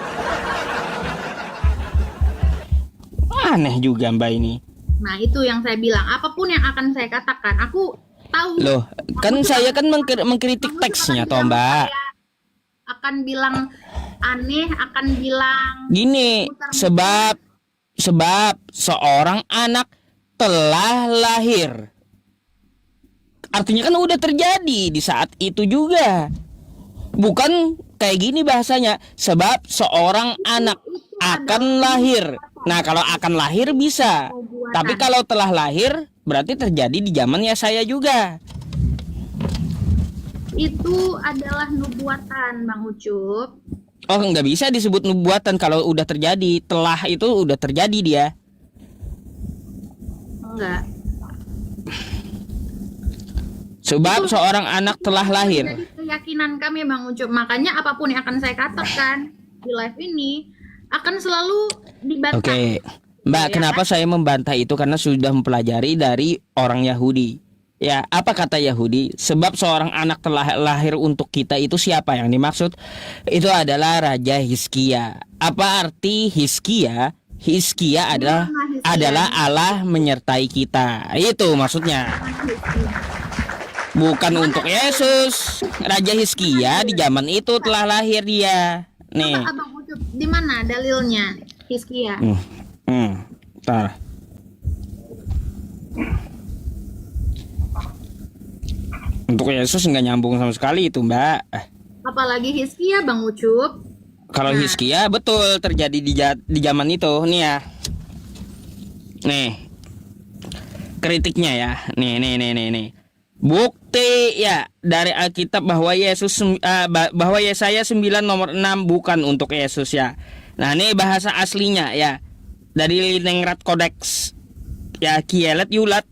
Aneh juga Mbak ini. Nah, itu yang saya bilang. Apapun yang akan saya katakan, aku tahu. Loh, kan saya kan mengkritik teksnya toh Mbak. Akan bilang aneh, akan bilang gini, sebab seorang anak telah lahir. Artinya kan udah terjadi di saat itu juga. Bukan kayak gini bahasanya, sebab seorang anak akan lahir. Nah, kalau akan lahir bisa. Tapi kalau telah lahir berarti terjadi di zamannya saya juga. Itu adalah nubuatan, Bang Ucup. Oh, nggak bisa disebut nubuatan kalau udah terjadi. Telah itu udah terjadi dia. Enggak. Sebab itu seorang anak telah lahir. Jadi keyakinan kami, Bang Ucup. Makanya apapun yang akan saya katakan di live ini akan selalu dibantah. Oke. Mbak, ya, kenapa saya membantah itu? Karena sudah mempelajari dari orang Yahudi. Ya, apa kata Yahudi? Sebab seorang anak telah lahir untuk kita, itu siapa yang dimaksud? Itu adalah Raja Hizkia. Apa arti Hizkia? Hizkia adalah Allah menyertai kita. Itu maksudnya. Bukan untuk Yesus. Raja Hizkia di zaman itu telah lahir dia. Nih. Abang Ucup, di mana dalilnya Hizkia? Bentar. Untuk Yesus nggak nyambung sama sekali itu, Mbak. Apalagi Hizkia, Bang Ucup. Kalau Nah. Hizkia betul terjadi di zaman itu nih ya. Nih kritiknya ya. Nih. Bukti ya dari Alkitab bahwa bahwa Yesaya 9 nomor 6 bukan untuk Yesus ya. Nah, ini bahasa aslinya ya. Dari Ningrat Codex. Ya, Kielet Yulat.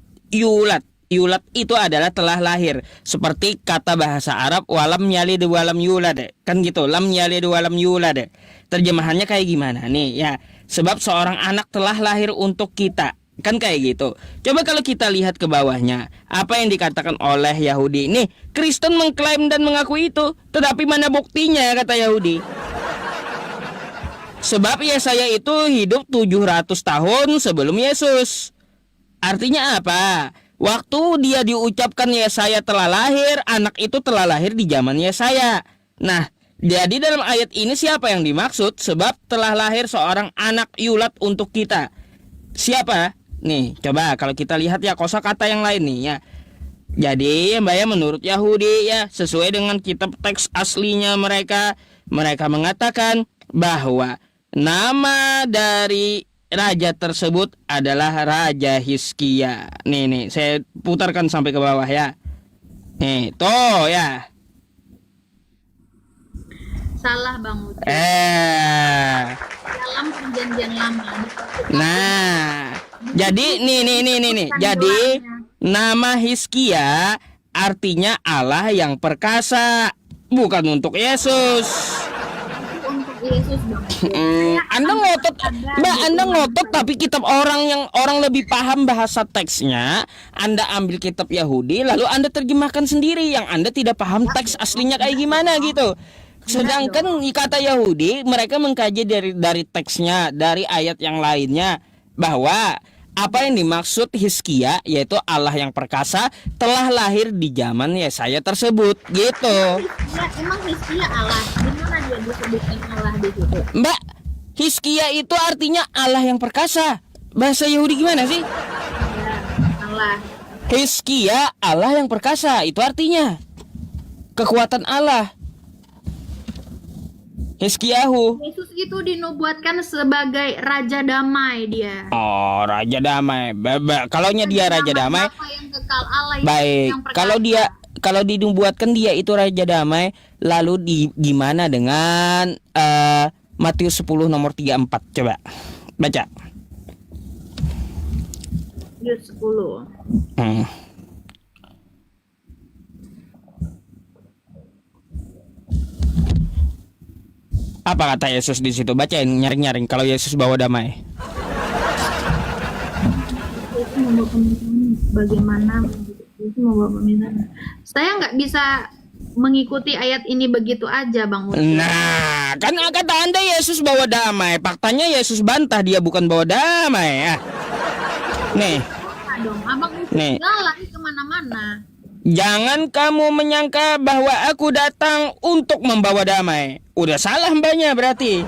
Yulat itu adalah telah lahir. Seperti kata bahasa Arab walam yalid walam yulad. Kan gitu, lam yalid walam yulad. Terjemahannya kayak gimana nih ya? Sebab seorang anak telah lahir untuk kita. Kan kayak gitu. Coba kalau kita lihat ke bawahnya, apa yang dikatakan oleh Yahudi. Nih, Kristen mengklaim dan mengaku itu, tetapi mana buktinya kata Yahudi? Sebab Yesaya itu hidup 700 tahun sebelum Yesus. Artinya apa? Waktu dia diucapkan Yesaya telah lahir, anak itu telah lahir di zaman Yesaya. Nah, jadi dalam ayat ini siapa yang dimaksud? Sebab telah lahir seorang anak yulat untuk kita. Siapa? Nih, coba kalau kita lihat ya kosakata yang lain nih ya. Jadi, Mbak ya, menurut Yahudi ya, sesuai dengan kitab teks aslinya mereka mengatakan bahwa nama dari raja tersebut adalah Raja Hizkia. Nih, saya putarkan sampai ke bawah ya. Nih, tuh ya. Salah Bang Ucup. Dalam perjanjian lama. Nah, jadi nih. Jadi nama Hizkia artinya Allah yang perkasa, bukan untuk Yesus. Untuk Yesus Bang. Anda ngotot, Mbak, Anda ngotot, tapi kitab orang lebih paham bahasa teksnya, Anda ambil kitab Yahudi, lalu Anda terjemahkan sendiri yang Anda tidak paham teks aslinya kayak gimana gitu. Sedangkan kata Yahudi mereka mengkaji dari teksnya, dari ayat yang lainnya, bahwa apa yang dimaksud Hizkia yaitu Allah yang perkasa telah lahir di zaman Yesaya tersebut gitu. Ya, emang Hizkia Allah. Di mana dia disebutkan Allah di situ? Mbak, Hizkia itu artinya Allah yang perkasa. Bahasa Yahudi gimana sih? Ya, Allah. Hizkia Allah yang perkasa, itu artinya kekuatan Allah. Hizkiyahu. Yesus itu dinubuatkan sebagai Raja Damai dia. Oh, Raja Damai. Kalaunya dia Raja Damai. Apa yang kekal Allah yang Baik. perkasa. Kalau dinubuatkan dia itu Raja Damai, lalu gimana dengan Matius 10 nomor 34? Coba baca. Yus 10. Apa kata Yesus di situ? Bacain, nyaring-nyaring kalau Yesus bawa damai. Itu membawa pemisahan. Bagaimana itu membawa pemisahan? Saya nggak bisa mengikuti ayat ini begitu aja, Bang Ucup. Nah, kan kata Anda Yesus bawa damai. Faktanya Yesus bantah dia bukan bawa damai ya. Nih. Dong, Abang Ucup Nih. lari kemana-mana. Jangan kamu menyangka bahwa aku datang untuk membawa damai. Udah salah mbaknya berarti.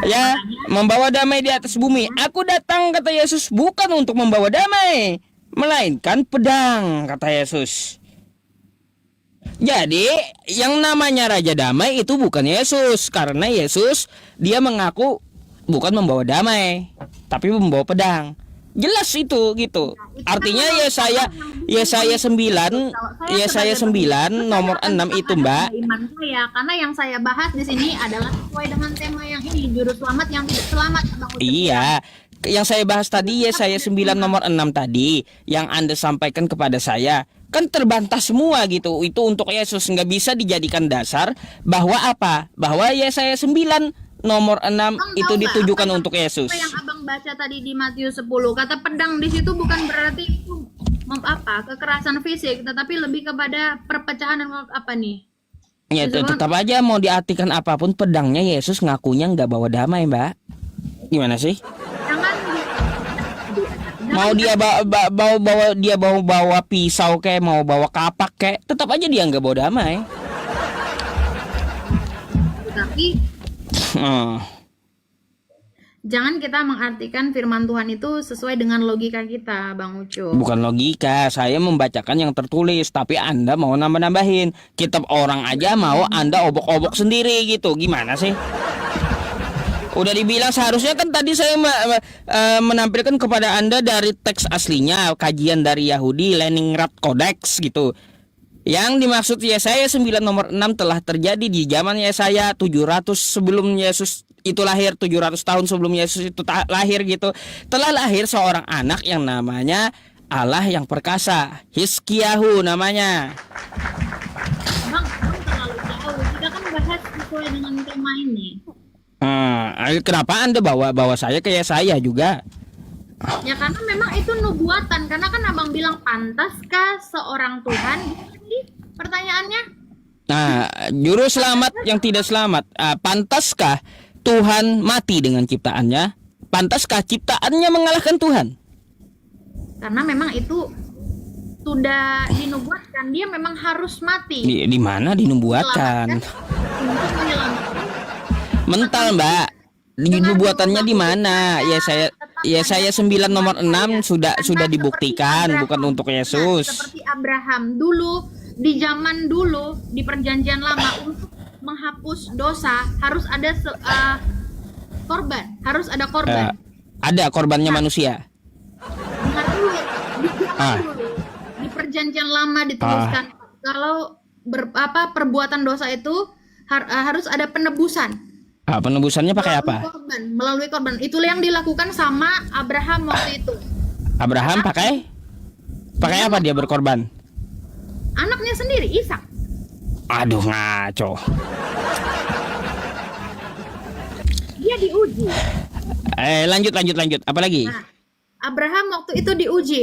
Ya, membawa damai di atas bumi. Aku datang kata Yesus bukan untuk membawa damai, melainkan pedang kata Yesus. Jadi yang namanya Raja Damai itu bukan Yesus, karena Yesus dia mengaku bukan membawa damai, tapi membawa pedang. Jelas itu gitu. Artinya Yesaya 9 nomor 6 itu, Mbak. Iman saya, karena yang saya bahas di sini adalah sesuai dengan tema yang ini, juru selamat yang tidak selamat, Bang Ucup. Iya. Yang saya bahas tadi Yesaya 9 nomor 6 tadi yang Anda sampaikan kepada saya kan terbantah semua gitu. Itu untuk Yesus, nggak bisa dijadikan dasar bahwa apa? Bahwa Yesaya 9 nomor 6 itu ditujukan untuk Yesus. Apa yang Abang baca tadi di Matius 10, kata pedang di situ bukan berarti itu kekerasan fisik, tetapi lebih kepada perpecahan dan apa nih? Ya tetap aja mau diartikan apapun pedangnya Yesus ngakunya nggak bawa damai, Mbak. Gimana sih? Jangan Mau dia bawa pisau kayak mau bawa kapak kayak tetap aja dia nggak bawa damai. tapi Jangan kita mengartikan firman Tuhan itu sesuai dengan logika kita, Bang Ucup. Bukan logika, saya membacakan yang tertulis, tapi Anda mau nambah-nambahin. Kitab orang aja mau Anda obok-obok sendiri gitu. Gimana sih? Udah dibilang seharusnya kan tadi saya menampilkan kepada Anda dari teks aslinya, kajian dari Yahudi, Leningrad Codex gitu. Yang dimaksud Yesaya 9 nomor 6 telah terjadi di zaman Yesaya 700 sebelum Yesus itu lahir, 700 tahun sebelum Yesus itu lahir gitu. Telah lahir seorang anak yang namanya Allah yang perkasa, Hizkiyahu namanya. Bang terlalu jauh. Kita kan bahas sesuai dengan tema ini. Kenapa Anda bawa saya ke Yesaya juga? Ya karena memang itu nubuatan. Karena kan abang bilang, pantaskah seorang Tuhan? Jadi pertanyaannya, Nah, juru selamat yang tidak selamat, pantaskah Tuhan mati dengan ciptaannya? Pantaskah ciptaannya mengalahkan Tuhan? karena memang itu sudah dinubuatkan, dia memang harus mati Di mana dinubuatkan? untuk menyelamatkan. Mental, Mbak. Dinubuatannya di mana? Yesaya 9 nomor 6 sudah dibuktikan, bukan untuk Yesus. Seperti Abraham dulu, di zaman dulu di perjanjian lama, untuk menghapus dosa harus ada korban, harus ada korban. Ada korbannya manusia. Dengar dulu, di zaman dulu di perjanjian lama dituliskan kalau perbuatan dosa itu harus ada penebusan. Penebusannya pakai apa? Melalui korban. Itulah yang dilakukan sama Abraham waktu itu. Abraham pakai apa dia berkorban? Anaknya sendiri, Ishak. Aduh, ngaco. Dia diuji. Lanjut. Apa lagi? Nah, Abraham waktu itu diuji.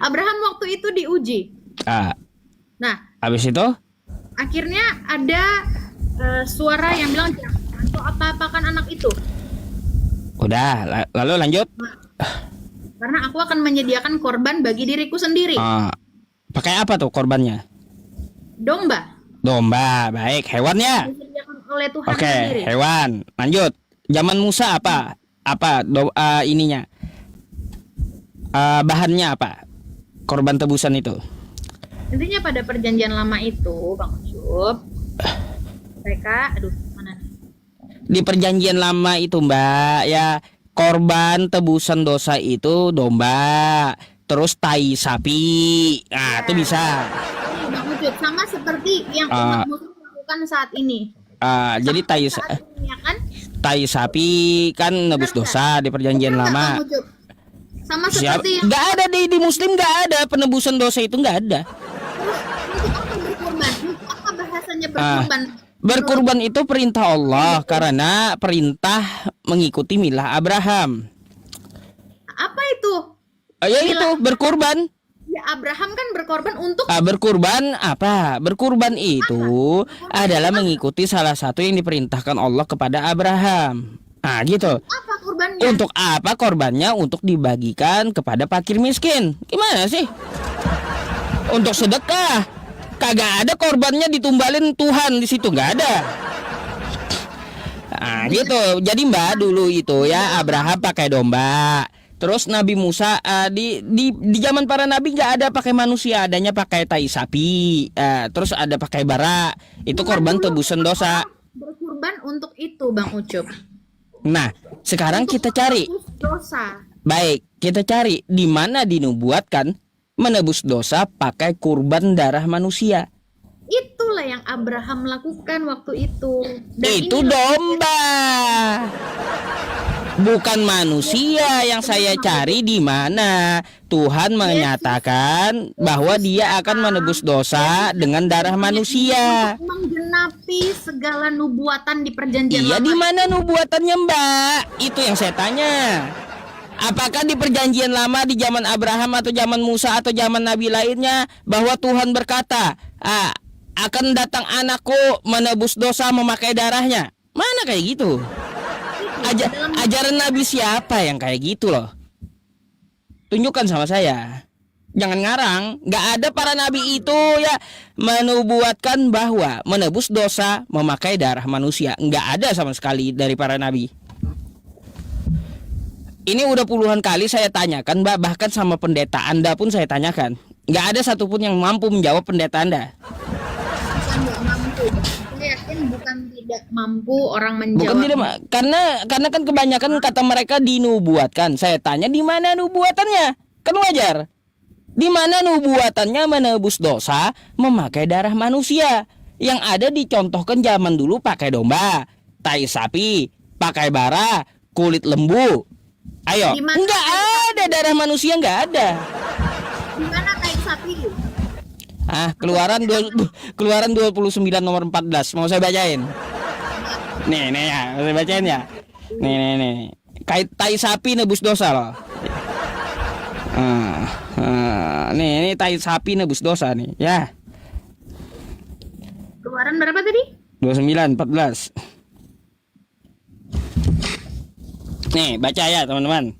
Abraham waktu itu diuji. Nah, Habis itu? akhirnya ada suara yang bilang, atau apa-apakan anak itu. Udah, lalu lanjut. Karena aku akan menyediakan korban bagi diriku sendiri. Pakai apa tuh korbannya? Domba. Baik. Hewannya? Disediakan oleh Tuhan Oke, sendiri. hewan. Lanjut. Zaman Musa apa? Ininya? Bahannya apa? Korban tebusan itu. Intinya pada perjanjian lama itu, Bang Ucup, mereka, mana nih? Di perjanjian lama itu, Mbak, ya korban tebusan dosa itu domba, terus tai sapi. Nah, itu bisa. Ini, Bang Ucup, sama seperti yang umat Muslim lakukan saat ini. Jadi tai Ya kan? tai sapi kan nebus dosa di perjanjian Benar nggak, lama. Bang Ucup? Sama seperti yang Nggak ada di Muslim, nggak ada penebusan dosa itu, nggak ada. untuk apa berkorban? Untuk apa bahasanya berkorban? Berkurban itu perintah Allah karena perintah mengikuti milah Abraham. Apa itu? Ya itu berkurban. Ya Abraham kan berkorban untuk Berkurban apa? Berkurban itu adalah mengikuti salah satu yang diperintahkan Allah kepada Abraham. Gitu. apa korbannya? Untuk apa korbannya? Untuk dibagikan kepada fakir miskin. Gimana sih? Untuk sedekah. Kagak ada korbannya ditumbalin Tuhan di situ, nggak ada. Gitu. Jadi Mbak dulu itu ya Abraham pakai domba. Terus Nabi Musa di zaman para nabi nggak ada pakai manusia, adanya pakai tai sapi. Terus ada pakai bara. Itu korban tebusan dosa. Berkorban untuk itu, Bang Ucup. Nah, sekarang kita cari. Dosa. Baik, kita cari di mana dinubuatkan menebus dosa pakai kurban darah manusia. Itulah yang Abraham lakukan waktu itu. Itu domba. Bukan manusia yang saya cari di mana Tuhan menyatakan bahwa dia akan menebus dosa dengan darah manusia. Menggenapi segala nubuatan di perjanjian Iya, lama. di mana nubuatannya, Mbak? Itu yang saya tanya. Apakah di perjanjian lama di zaman Abraham atau zaman Musa atau zaman nabi lainnya bahwa Tuhan berkata, akan datang anakku menebus dosa memakai darahnya? Mana kayak gitu? Ajaran nabi siapa yang kayak gitu loh? Tunjukkan sama saya. Jangan ngarang, nggak ada para nabi itu ya menubuatkan bahwa menebus dosa memakai darah manusia. Nggak ada sama sekali dari para nabi. Ini udah puluhan kali saya tanyakan, Mbak, bahkan sama pendeta Anda pun saya tanyakan. Nggak ada satupun yang mampu menjawab pendeta Anda. Bukan nggak mampu. Saya yakin bukan tidak mampu orang Bukan menjawab. tidak, karena kan kebanyakan kata mereka dinubuatkan. Saya tanya di mana nubuatannya? Kan wajar. Di mana nubuatannya menebus dosa memakai darah manusia? Yang ada dicontohkan zaman dulu pakai domba, tai sapi, pakai bara, kulit lembu. Ayo, Di mana nggak ada darah manusia, nggak ada. Di mana kain sapi? Keluaran 29 nomor 14. Mau saya bacain? Nih ya, saya bacain ya. Nih. Kait tai sapi nebus dosa loh. Nih tai sapi nebus dosa nih, ya. Keluaran berapa tadi? 29 14. Nih, baca ya, teman-teman.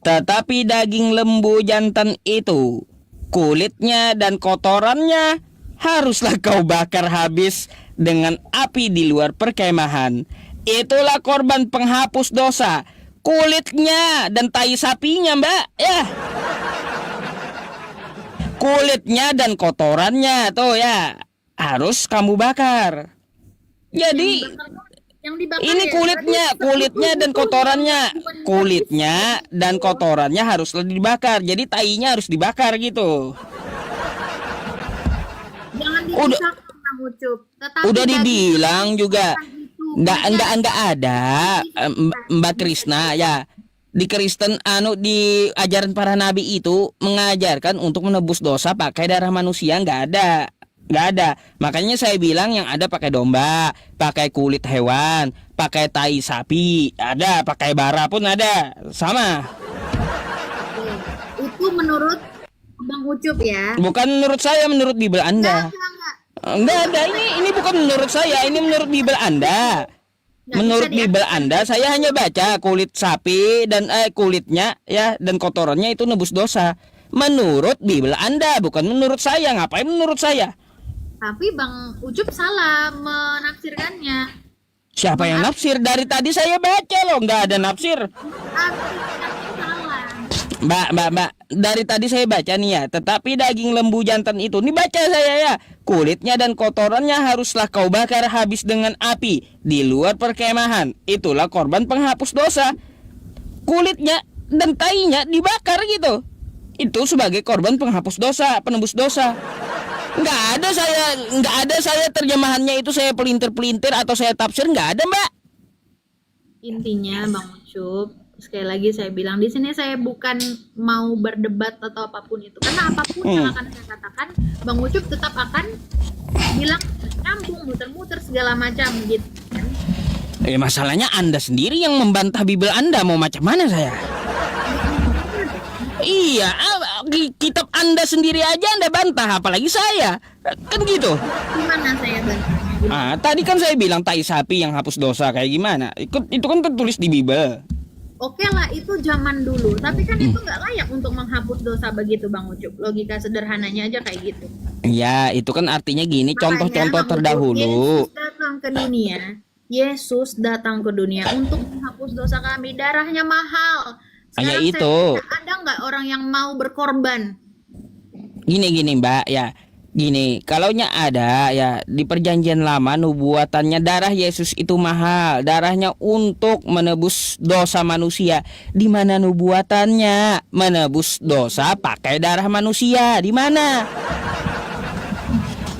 Tetapi daging lembu jantan itu, kulitnya dan kotorannya haruslah kau bakar habis dengan api di luar perkemahan. Itulah korban penghapus dosa. Kulitnya dan tai sapinya, Mbak, ya. Kulitnya dan kotorannya tuh ya harus kamu bakar. Jadi Yang dibakar ini ya, kulitnya dan kotorannya, kulitnya dan kotorannya haruslah dibakar. Jadi tainya harus dibakar gitu. Jangan Udah- dipisahkan, Kang Ucup. Tetapi Udah daging dibilang juga itu nggak ada Mbak Krisna ya. Di Kristen di ajaran para nabi itu mengajarkan untuk menebus dosa pakai darah manusia, nggak ada. Makanya saya bilang yang ada pakai domba, pakai kulit hewan, pakai tai sapi, ada, pakai bara pun ada, sama. itu menurut Bang Ucup ya. Bukan menurut saya, menurut Bible Anda. Enggak ada, ini bukan menurut saya, ini menurut Bible Anda. Nggak Menurut bisa Bible Anda, saya hanya baca kulit sapi dan kulitnya ya dan kotorannya itu nebus dosa. Menurut Bible Anda, bukan menurut saya. Ngapain menurut saya? Tapi Bang Ucup salah menafsirkannya. Siapa yang nafsir? Dari tadi saya baca loh, nggak ada nafsir. Artinya salah. Mbak, dari tadi saya baca nih ya. Tetapi daging lembu jantan itu, nih baca saya ya. Kulitnya dan kotorannya haruslah kau bakar habis dengan api di luar perkemahan. Itulah korban penghapus dosa. Kulitnya dan tainya dibakar gitu. Itu sebagai korban penghapus dosa, penembus dosa. Nggak ada saya terjemahannya itu saya pelintir-pelintir atau saya tafsir, nggak ada, Mbak. Intinya Bang Ucup, sekali lagi saya bilang di sini saya bukan mau berdebat atau apapun itu. Karena apapun yang akan saya katakan, Bang Ucup tetap akan bilang nyambung, muter-muter segala macam gitu. Masalahnya Anda sendiri yang membantah Bible Anda, mau macam mana saya? Iya, kitab Anda sendiri aja Anda bantah, apalagi saya. Kan gitu. Gimana saya bantahnya? Tadi kan saya bilang tai sapi yang hapus dosa kayak gimana? Itu kan tertulis di Bible. Oke lah, itu zaman dulu. Tapi kan itu nggak layak untuk menghapus dosa begitu Bang Ucup. Logika sederhananya aja kayak gitu. Ya, itu kan artinya gini, contoh-contoh Makanya, Bang Ucup, terdahulu. Yesus datang ke dunia. Yesus datang ke dunia untuk menghapus dosa kami. Darahnya mahal. Hanya Sekarang itu. saya tanya, ada nggak orang yang mau berkorban? Gini Mbak ya. Gini, kalaunya ada ya di perjanjian lama nubuatannya darah Yesus itu mahal, darahnya untuk menebus dosa manusia. Di mana nubuatannya menebus dosa pakai darah manusia? Di mana?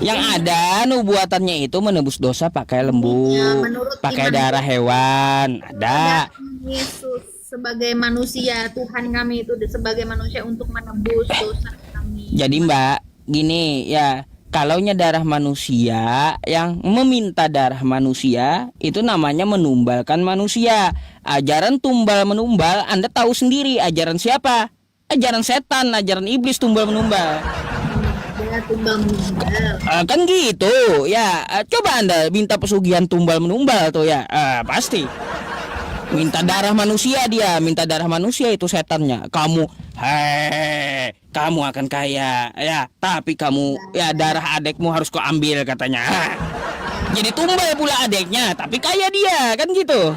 Yang ada nubuatannya itu menebus dosa pakai lembu, Ya, menurut pakai iman darah hewan. Ada. Yesus sebagai manusia, Tuhan kami itu sebagai manusia untuk menebus dosa kami. Jadi Mbak, gini ya, kalaunya darah manusia yang meminta darah manusia itu namanya menumbalkan manusia. Ajaran tumbal menumbal Anda tahu sendiri ajaran siapa? Ajaran setan, ajaran iblis tumbal menumbal. Ya, tumbal meninggal. Kan gitu ya. Coba Anda minta pesugihan tumbal menumbal tuh ya. Pasti. Minta darah manusia dia, minta darah manusia itu setannya. Kamu akan kaya, ya, tapi kamu ya darah adekmu harus kau ambil katanya. Jadi tumbal pula adeknya, tapi kaya dia, kan gitu.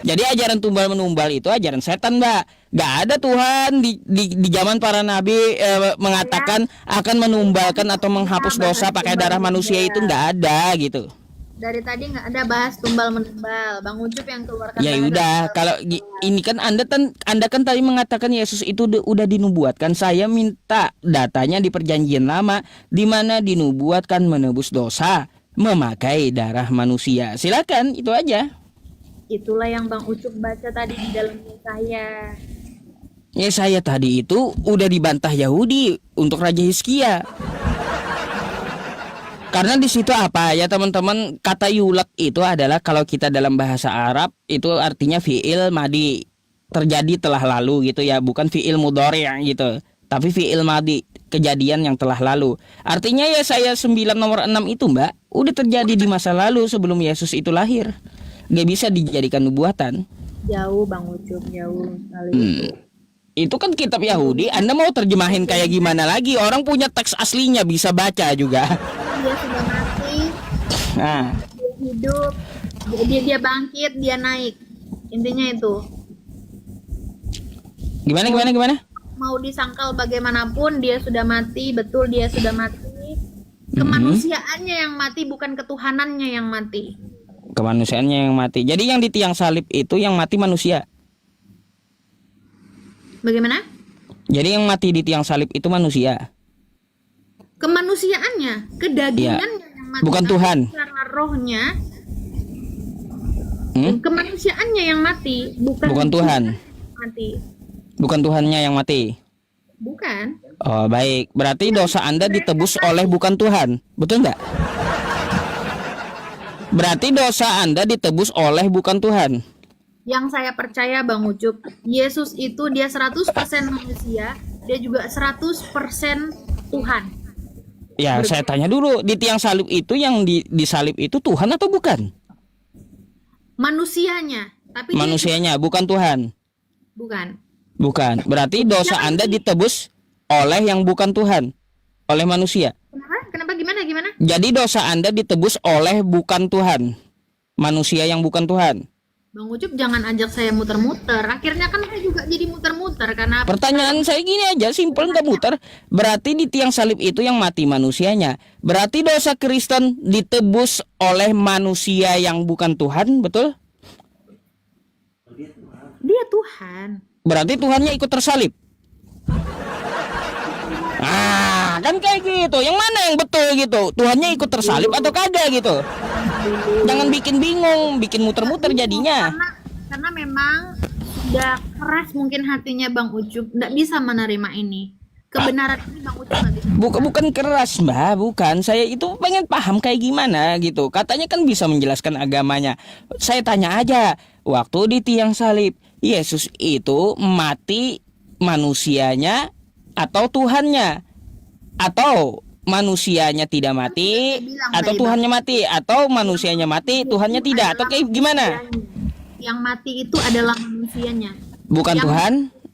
Jadi ajaran tumbal menumbal itu ajaran setan, Mbak. Gak ada Tuhan di zaman para nabi mengatakan akan menumbalkan atau menghapus dosa pakai darah manusia, itu nggak ada gitu. Dari tadi nggak ada bahas tumbal menumbal. Bang Ucup yang keluarkan. Ya bahasa udah, tumbal kalau ini kan Anda kan tadi mengatakan Yesus itu udah dinubuatkan. Saya minta datanya di Perjanjian Lama di mana dinubuatkan menebus dosa memakai darah manusia. Silakan, itu aja. Itulah yang Bang Ucup baca tadi di dalam saya. Ya saya tadi itu udah dibantah Yahudi untuk Raja Hizkia. Karena di situ apa ya teman-teman, kata yulak itu adalah kalau kita dalam bahasa Arab itu artinya fi'il madi, terjadi telah lalu gitu ya, bukan fi'il mudhari gitu, tapi fi'il madi, kejadian yang telah lalu. Artinya ya saya 9 nomor 6 itu Mbak udah terjadi di masa lalu sebelum Yesus itu lahir. Gak bisa dijadikan nubuatan. Jauh Bang Ucup, jauh sekali. Itu kan kitab Yahudi, Anda mau terjemahin kayak gimana lagi? Orang punya teks aslinya, bisa baca juga. Dia sudah mati, Nah, dia hidup, dia bangkit, dia naik. Intinya itu. gimana? Mau disangkal bagaimanapun, dia sudah mati, betul dia sudah mati. Kemanusiaannya yang mati, bukan ketuhanannya yang mati. Kemanusiaannya yang mati. Jadi yang di tiang salib itu yang mati manusia. Bagaimana? Jadi yang mati di tiang salib itu manusia. Kemanusiaannya, kedagingannya yang mati. Bukan Tapi Tuhan. Secara rohnya, kemanusiaannya yang mati, bukan Tuhan. Mati. Bukan Tuhannya yang mati. Bukan. Oh baik, berarti dosa Anda ditebus oleh bukan Tuhan. Betul nggak? Berarti dosa Anda ditebus oleh bukan Tuhan. Yang saya percaya Bang Ucup, Yesus itu dia 100% manusia, dia juga 100% Tuhan. Ya saya tanya dulu, di tiang salib itu yang disalib itu Tuhan atau bukan? Manusianya, tapi dia Manusianya, bukan Tuhan. bukan. Bukan. Berarti dosa Anda ditebus oleh yang bukan Tuhan, oleh manusia. Kenapa? Gimana? Jadi dosa Anda ditebus oleh bukan Tuhan, manusia yang bukan Tuhan. Bang Ucup jangan ajak saya muter-muter. Akhirnya kan saya juga jadi muter-muter karena Pertanyaan saya gini aja, simpel, nggak muter. Berarti di tiang salib itu yang mati manusianya. Berarti dosa Kristen ditebus oleh manusia yang bukan Tuhan, betul? dia Tuhan. Berarti Tuhannya ikut tersalib. Kan kayak gitu. Yang mana yang betul gitu? Tuhannya ikut tersalib atau kagak gitu? Jangan bikin bingung, bikin muter-muter jadinya. Karena memang sudah keras mungkin hatinya Bang Ucup, nggak bisa menerima ini. Kebenaran ini Bang Ucup nggak bisa. Bukan keras Mbak, bukan. Saya itu pengen paham kayak gimana gitu. Katanya kan bisa menjelaskan agamanya. Saya tanya aja, waktu di tiang salib, Yesus itu mati manusianya atau Tuhannya? Atau manusianya tidak mati, atau Tuhannya mati, atau manusianya mati, Tuhannya tidak, atau kayak gimana? Yang mati itu adalah manusianya. Bukan Yang Tuhan?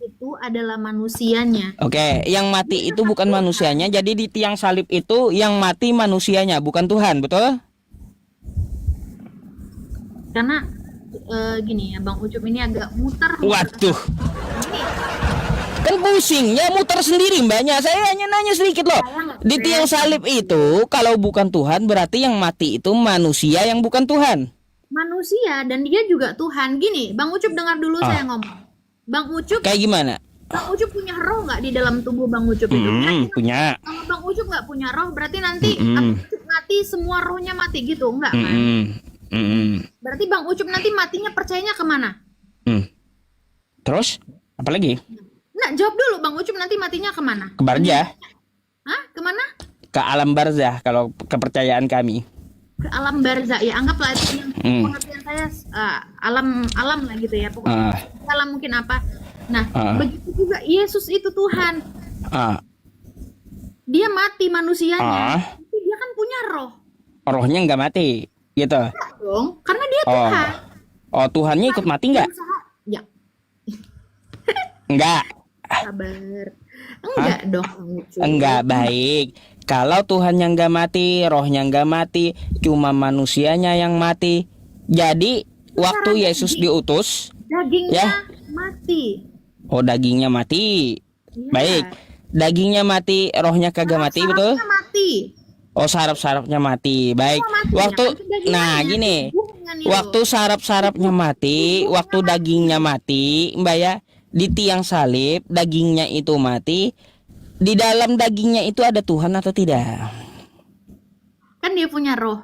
Itu adalah manusianya. Oke, yang mati itu bukan manusianya. Jadi di tiang salib itu yang mati manusianya, bukan Tuhan, betul? Karena gini ya, Bang Ucup ini agak muter. Waduh. Kan pusing ya, muter sendiri mbaknya. Saya hanya nanya sedikit loh. Di tiang salib itu kalau bukan Tuhan berarti yang mati itu manusia yang bukan Tuhan. Manusia dan dia juga Tuhan. Gini, Bang Ucup dengar dulu saya ngomong. Bang Ucup, Kayak gimana? Bang Ucup punya roh nggak di dalam tubuh Bang Ucup itu? Punya. Kalau Bang Ucup nggak punya roh, berarti nanti Bang Ucup mati semua rohnya mati gitu, enggak kan? Berarti Bang Ucup nanti matinya percayanya kemana? Terus apa lagi? Nah, jawab dulu Bang Ucup nanti matinya kemana? Ke barzah. Hah? Kemana? Ke alam barzah kalau kepercayaan kami. Ke alam barzah ya, anggaplah itu yang pengertian saya alam lah gitu ya, pokoknya alam mungkin apa. Nah, begitu juga Yesus itu Tuhan. Dia mati manusianya, tapi dia kan punya roh. Rohnya nggak mati, gitu. dong, karena dia Oh. Tuhan. Oh, Tuhannya ikut mati nggak? Berusaha. Ya, Enggak. sabar. Enggak dong, Bang Ucup. Enggak baik. Kalau Tuhannya nggak mati, rohnya nggak mati, cuma manusianya yang mati. Jadi waktu Yesus diutus, Dagingnya Ya. mati. oh dagingnya mati. Iya. Baik. Dagingnya mati, rohnya kagak mati, betul? Sarafnya mati. Oh, saraf-sarafnya mati. Baik. Mati, Waktu ya kan? Dagingnya nah hanya gini. hubungan itu. Waktu saraf-sarafnya mati, waktu dagingnya mati, Mbak ya, di tiang salib dagingnya itu mati. Di dalam dagingnya itu ada Tuhan atau tidak? Kan dia punya roh.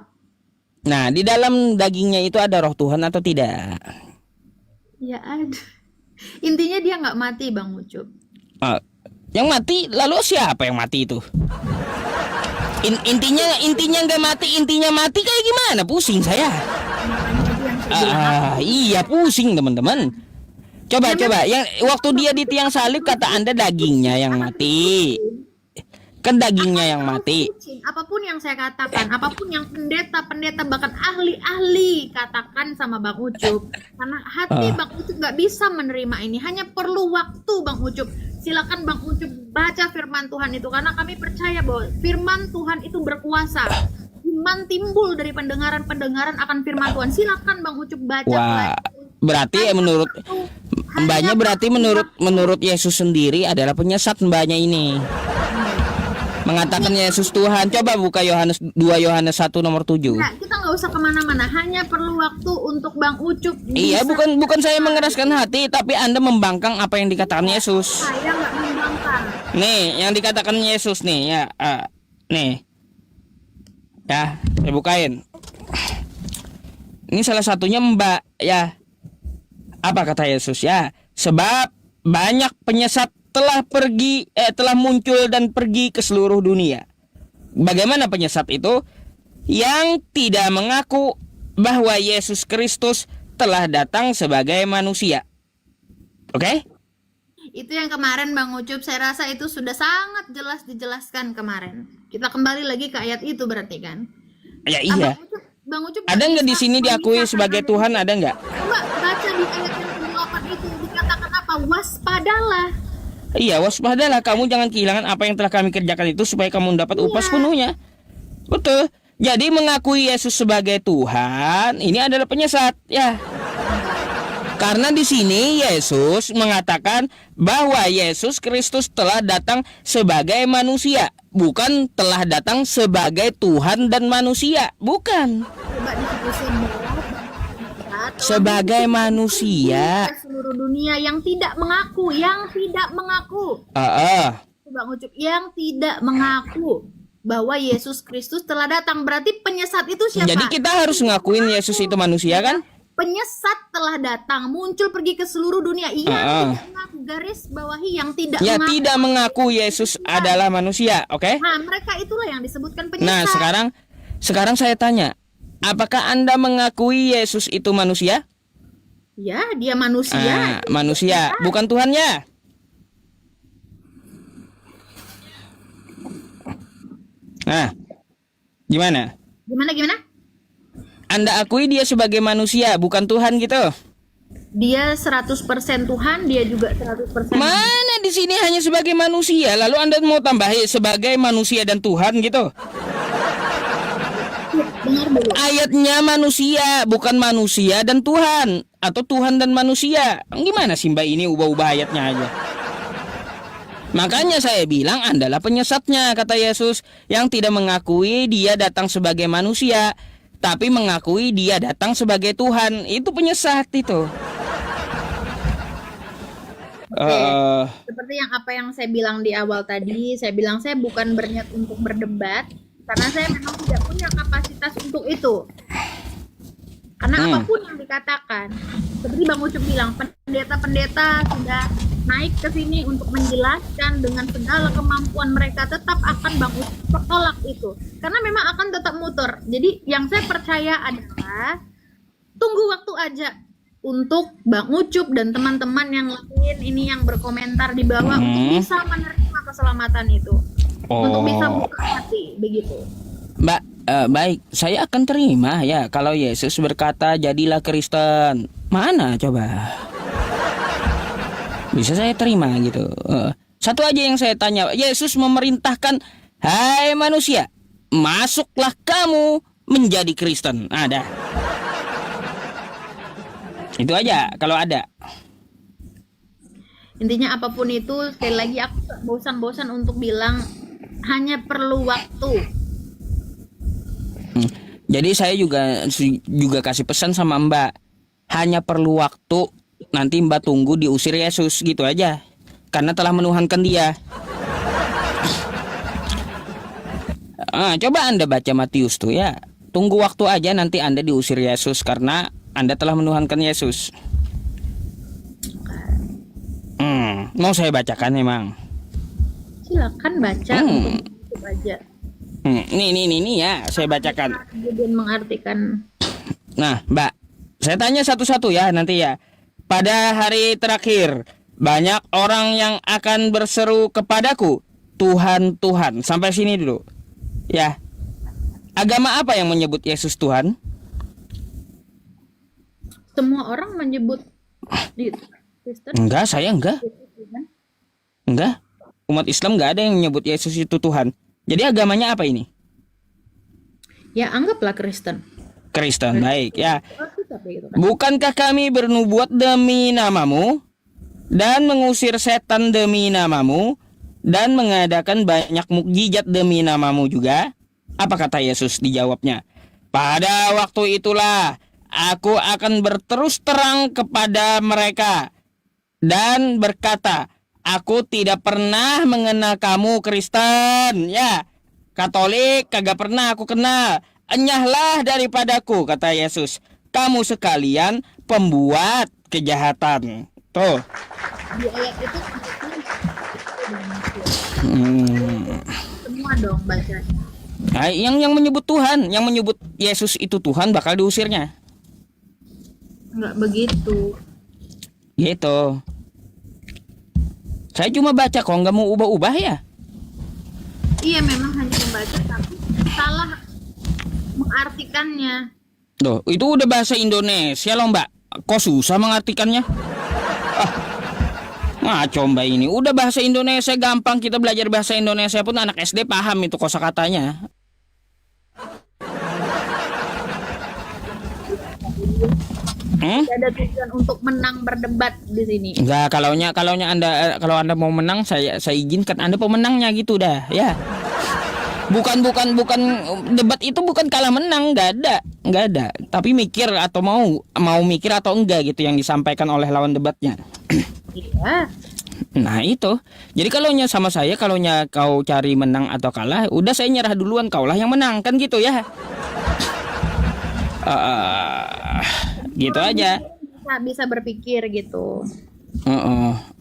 Nah, di dalam dagingnya itu ada roh Tuhan atau tidak? Ya ada. Intinya dia nggak mati, Bang Ucup. Ah, yang mati, lalu siapa yang mati itu? Intinya nggak mati, intinya mati kayak gimana? Pusing saya. Makanya itu yang saya bilang. Iya pusing teman-teman. Coba. Yang waktu dia di tiang salib kata Anda dagingnya yang mati. Kan dagingnya yang mati. Apapun yang saya katakan, apapun yang pendeta bahkan ahli-ahli katakan sama Bang Ucup, karena hati Bang Ucup nggak bisa menerima ini, hanya perlu waktu Bang Ucup. Silakan Bang Ucup baca firman Tuhan itu, karena kami percaya bahwa firman Tuhan itu berkuasa. Iman timbul dari pendengaran akan firman Tuhan. Silakan Bang Ucup baca. Wah, berarti menurut Mbaknya berarti menurut Yesus sendiri adalah penyesat Mbaknya ini. Mengatakan Yesus Tuhan. Coba buka 2 Yohanes 1 nomor 7. Nah, kita nggak usah kemana-mana, hanya perlu waktu untuk Bang Ucup. Iya, bisa- bukan saya mengeraskan hati, tapi Anda membangkang apa yang dikatakan Yesus. Saya nggak membangkang. Nih, yang dikatakan Yesus nih ya, nih. Ya, saya bukain. Ini salah satunya Mbak ya. Apa kata Yesus ya? Sebab banyak penyesat telah muncul dan pergi ke seluruh dunia. Bagaimana penyesat itu? Yang tidak mengaku bahwa Yesus Kristus telah datang sebagai manusia. Oke? Itu yang kemarin Bang Ucup, saya rasa itu sudah sangat jelas dijelaskan kemarin. Kita kembali lagi ke ayat itu berarti kan? Ya iya. Bang Ucup Ada nggak di sini diakui sebagai Tuhan? Ada nggak? Coba baca di ayat yang ke-8 itu dikatakan apa? Waspadalah. Iya, waspadalah, kamu jangan kehilangan apa yang telah kami kerjakan itu supaya kamu dapat upah sepenuhnya. Betul. Jadi mengakui Yesus sebagai Tuhan ini adalah penyesat, ya. Karena di sini Yesus mengatakan bahwa Yesus Kristus telah datang sebagai manusia, bukan telah datang sebagai Tuhan dan manusia, bukan. Coba difokusin Sebagai manusia. seluruh dunia yang tidak mengaku, Bang Ucup, yang tidak mengaku bahwa Yesus Kristus telah datang. Berarti penyesat itu siapa? Jadi kita harus ngakuin Yesus itu manusia kan? Penyesat telah datang, muncul pergi ke seluruh dunia. Tidak mengaku, garis bawahi yang tidak Ya, mengaku. tidak mengaku Yesus adalah manusia, oke? Nah, mereka itulah yang disebutkan penyesat. Nah, sekarang saya tanya, apakah Anda mengakui Yesus itu manusia? Ya, dia manusia. Manusia, bukan Tuhannya. Nah, gimana? Gimana? Anda akui dia sebagai manusia, bukan Tuhan gitu? Dia 100% Tuhan, dia juga 100% Mana di sini hanya sebagai manusia, lalu Anda mau tambahin sebagai manusia dan Tuhan gitu? Dengar dulu. Ayatnya manusia, bukan manusia dan Tuhan, atau Tuhan dan manusia. Gimana sih Mbak ini ubah-ubah ayatnya aja? Makanya saya bilang Andalah penyesatnya, kata Yesus, yang tidak mengakui dia datang sebagai manusia, tapi mengakui dia datang sebagai Tuhan. Itu penyesat itu. Seperti apa yang saya bilang di awal tadi, saya bilang saya bukan berniat untuk berdebat, karena saya memang tidak punya kapasitas untuk itu. Karena apapun yang dikatakan, seperti Bang Ucup bilang, pendeta-pendeta sudah naik ke sini untuk menjelaskan dengan segala kemampuan mereka, tetap akan Bang Ucup tolak itu. Karena memang akan tetap muter. Jadi yang saya percaya adalah tunggu waktu aja untuk Bang Ucup dan teman-teman yang lain ini yang berkomentar di bawah untuk bisa menerima keselamatan itu. Untuk bisa buka hati, begitu. Mbak, Baik, saya akan terima ya kalau Yesus berkata jadilah Kristen. Mana coba? Bisa saya terima gitu. Satu aja yang saya tanya, Yesus memerintahkan, hai manusia, masuklah kamu menjadi Kristen. Ada. Itu aja kalau ada. Intinya apapun itu, sekali lagi aku gak bosan-bosan untuk bilang hanya perlu waktu. Jadi saya juga kasih pesan sama Mbak, hanya perlu waktu. Nanti Mbak tunggu diusir Yesus gitu aja, karena telah menuhankan dia. Coba Anda baca Matius tuh ya. Tunggu waktu aja, nanti Anda diusir Yesus karena Anda telah menuhankan Yesus. Mau saya bacakan emang? Silakan baca untuk aja. Nih ya, saya bacakan. Kemudian mengartikan. Nah, Mbak, saya tanya satu-satu ya nanti ya. Pada hari terakhir, banyak orang yang akan berseru kepadaku, Tuhan, Tuhan. Sampai sini dulu. Ya. Agama apa yang menyebut Yesus Tuhan? Semua orang menyebut di Kristen. Enggak, saya enggak. Enggak. Umat Islam enggak ada yang menyebut Yesus itu Tuhan. Jadi agamanya apa ini? Ya, anggaplah Kristen. Kristen, baik ya. Gitu kan. Bukankah kami bernubuat demi namamu dan mengusir setan demi namamu dan mengadakan banyak mukjizat demi namamu juga? Apa kata Yesus? Dijawabnya, pada waktu itulah aku akan berterus terang kepada mereka dan berkata, aku tidak pernah mengenal kamu Kristen, ya. Katolik kagak pernah aku kenal. Enyahlah daripadaku, kata Yesus. Kamu sekalian pembuat kejahatan. Tuh. Di ayat itu semua dong bacanya. Nah, yang menyebut Tuhan, yang menyebut Yesus itu Tuhan bakal diusirnya. Enggak begitu. Gitu. Saya cuma baca kok, nggak mau ubah-ubah ya. Iya, memang hanya membaca tapi salah mengartikannya. Loh, itu udah bahasa Indonesia loh Mbak. Kok susah mengartikannya? Ngaco Mbak ini. Udah bahasa Indonesia gampang, kita belajar bahasa Indonesia pun anak SD paham itu kosakatanya. Tidak ada tujuan untuk menang berdebat di sini. Enggak, kalau Anda mau menang, saya izinkan Anda pemenangnya gitu dah, ya. Bukan debat itu bukan kalah menang, enggak ada. Tapi mikir atau mau mikir atau enggak gitu yang disampaikan oleh lawan debatnya. Iya. Nah, itu. Jadi kalaunya sama saya, kalaunya kau cari menang atau kalah, udah saya nyerah duluan, kaulah yang menang, kan gitu ya. Gitu aja. Bisa berpikir gitu.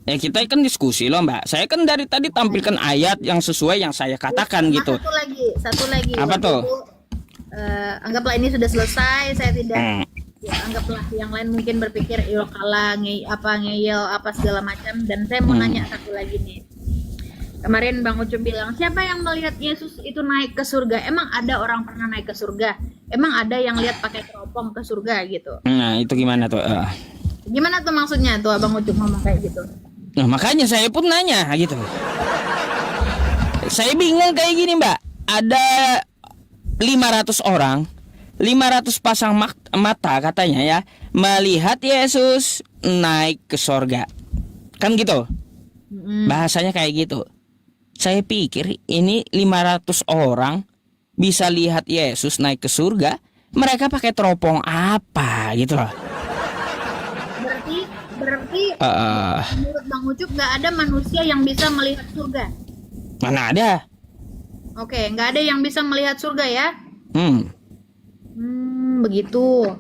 Ya kita kan diskusi loh Mbak. Saya kan dari tadi tampilkan ayat yang sesuai yang saya katakan gitu. Satu lagi. Apa tuh? Anggaplah ini sudah selesai. Saya tidak. Ya, anggaplah yang lain mungkin berpikir kalah, ngeyel apa segala macam. Dan saya mau nanya satu lagi nih. Kemarin Bang Ucup bilang, siapa yang melihat Yesus itu naik ke surga? Emang ada orang pernah naik ke surga? Emang ada yang lihat pakai teropong ke surga gitu? Nah, itu gimana tuh? Gimana tuh maksudnya tuh Abang Ucup ngomong kayak gitu? Nah, makanya saya pun nanya gitu. Saya bingung kayak gini Mbak. Ada 500 orang, 500 pasang mata katanya ya, melihat Yesus naik ke surga. Kan gitu? Bahasanya kayak gitu. Saya pikir ini 500 orang bisa lihat Yesus naik ke surga, mereka pakai teropong apa gitu loh. Berarti menurut Bang Ucup nggak ada manusia yang bisa melihat surga. Mana ada? Oke, nggak ada yang bisa melihat surga ya? Begitu.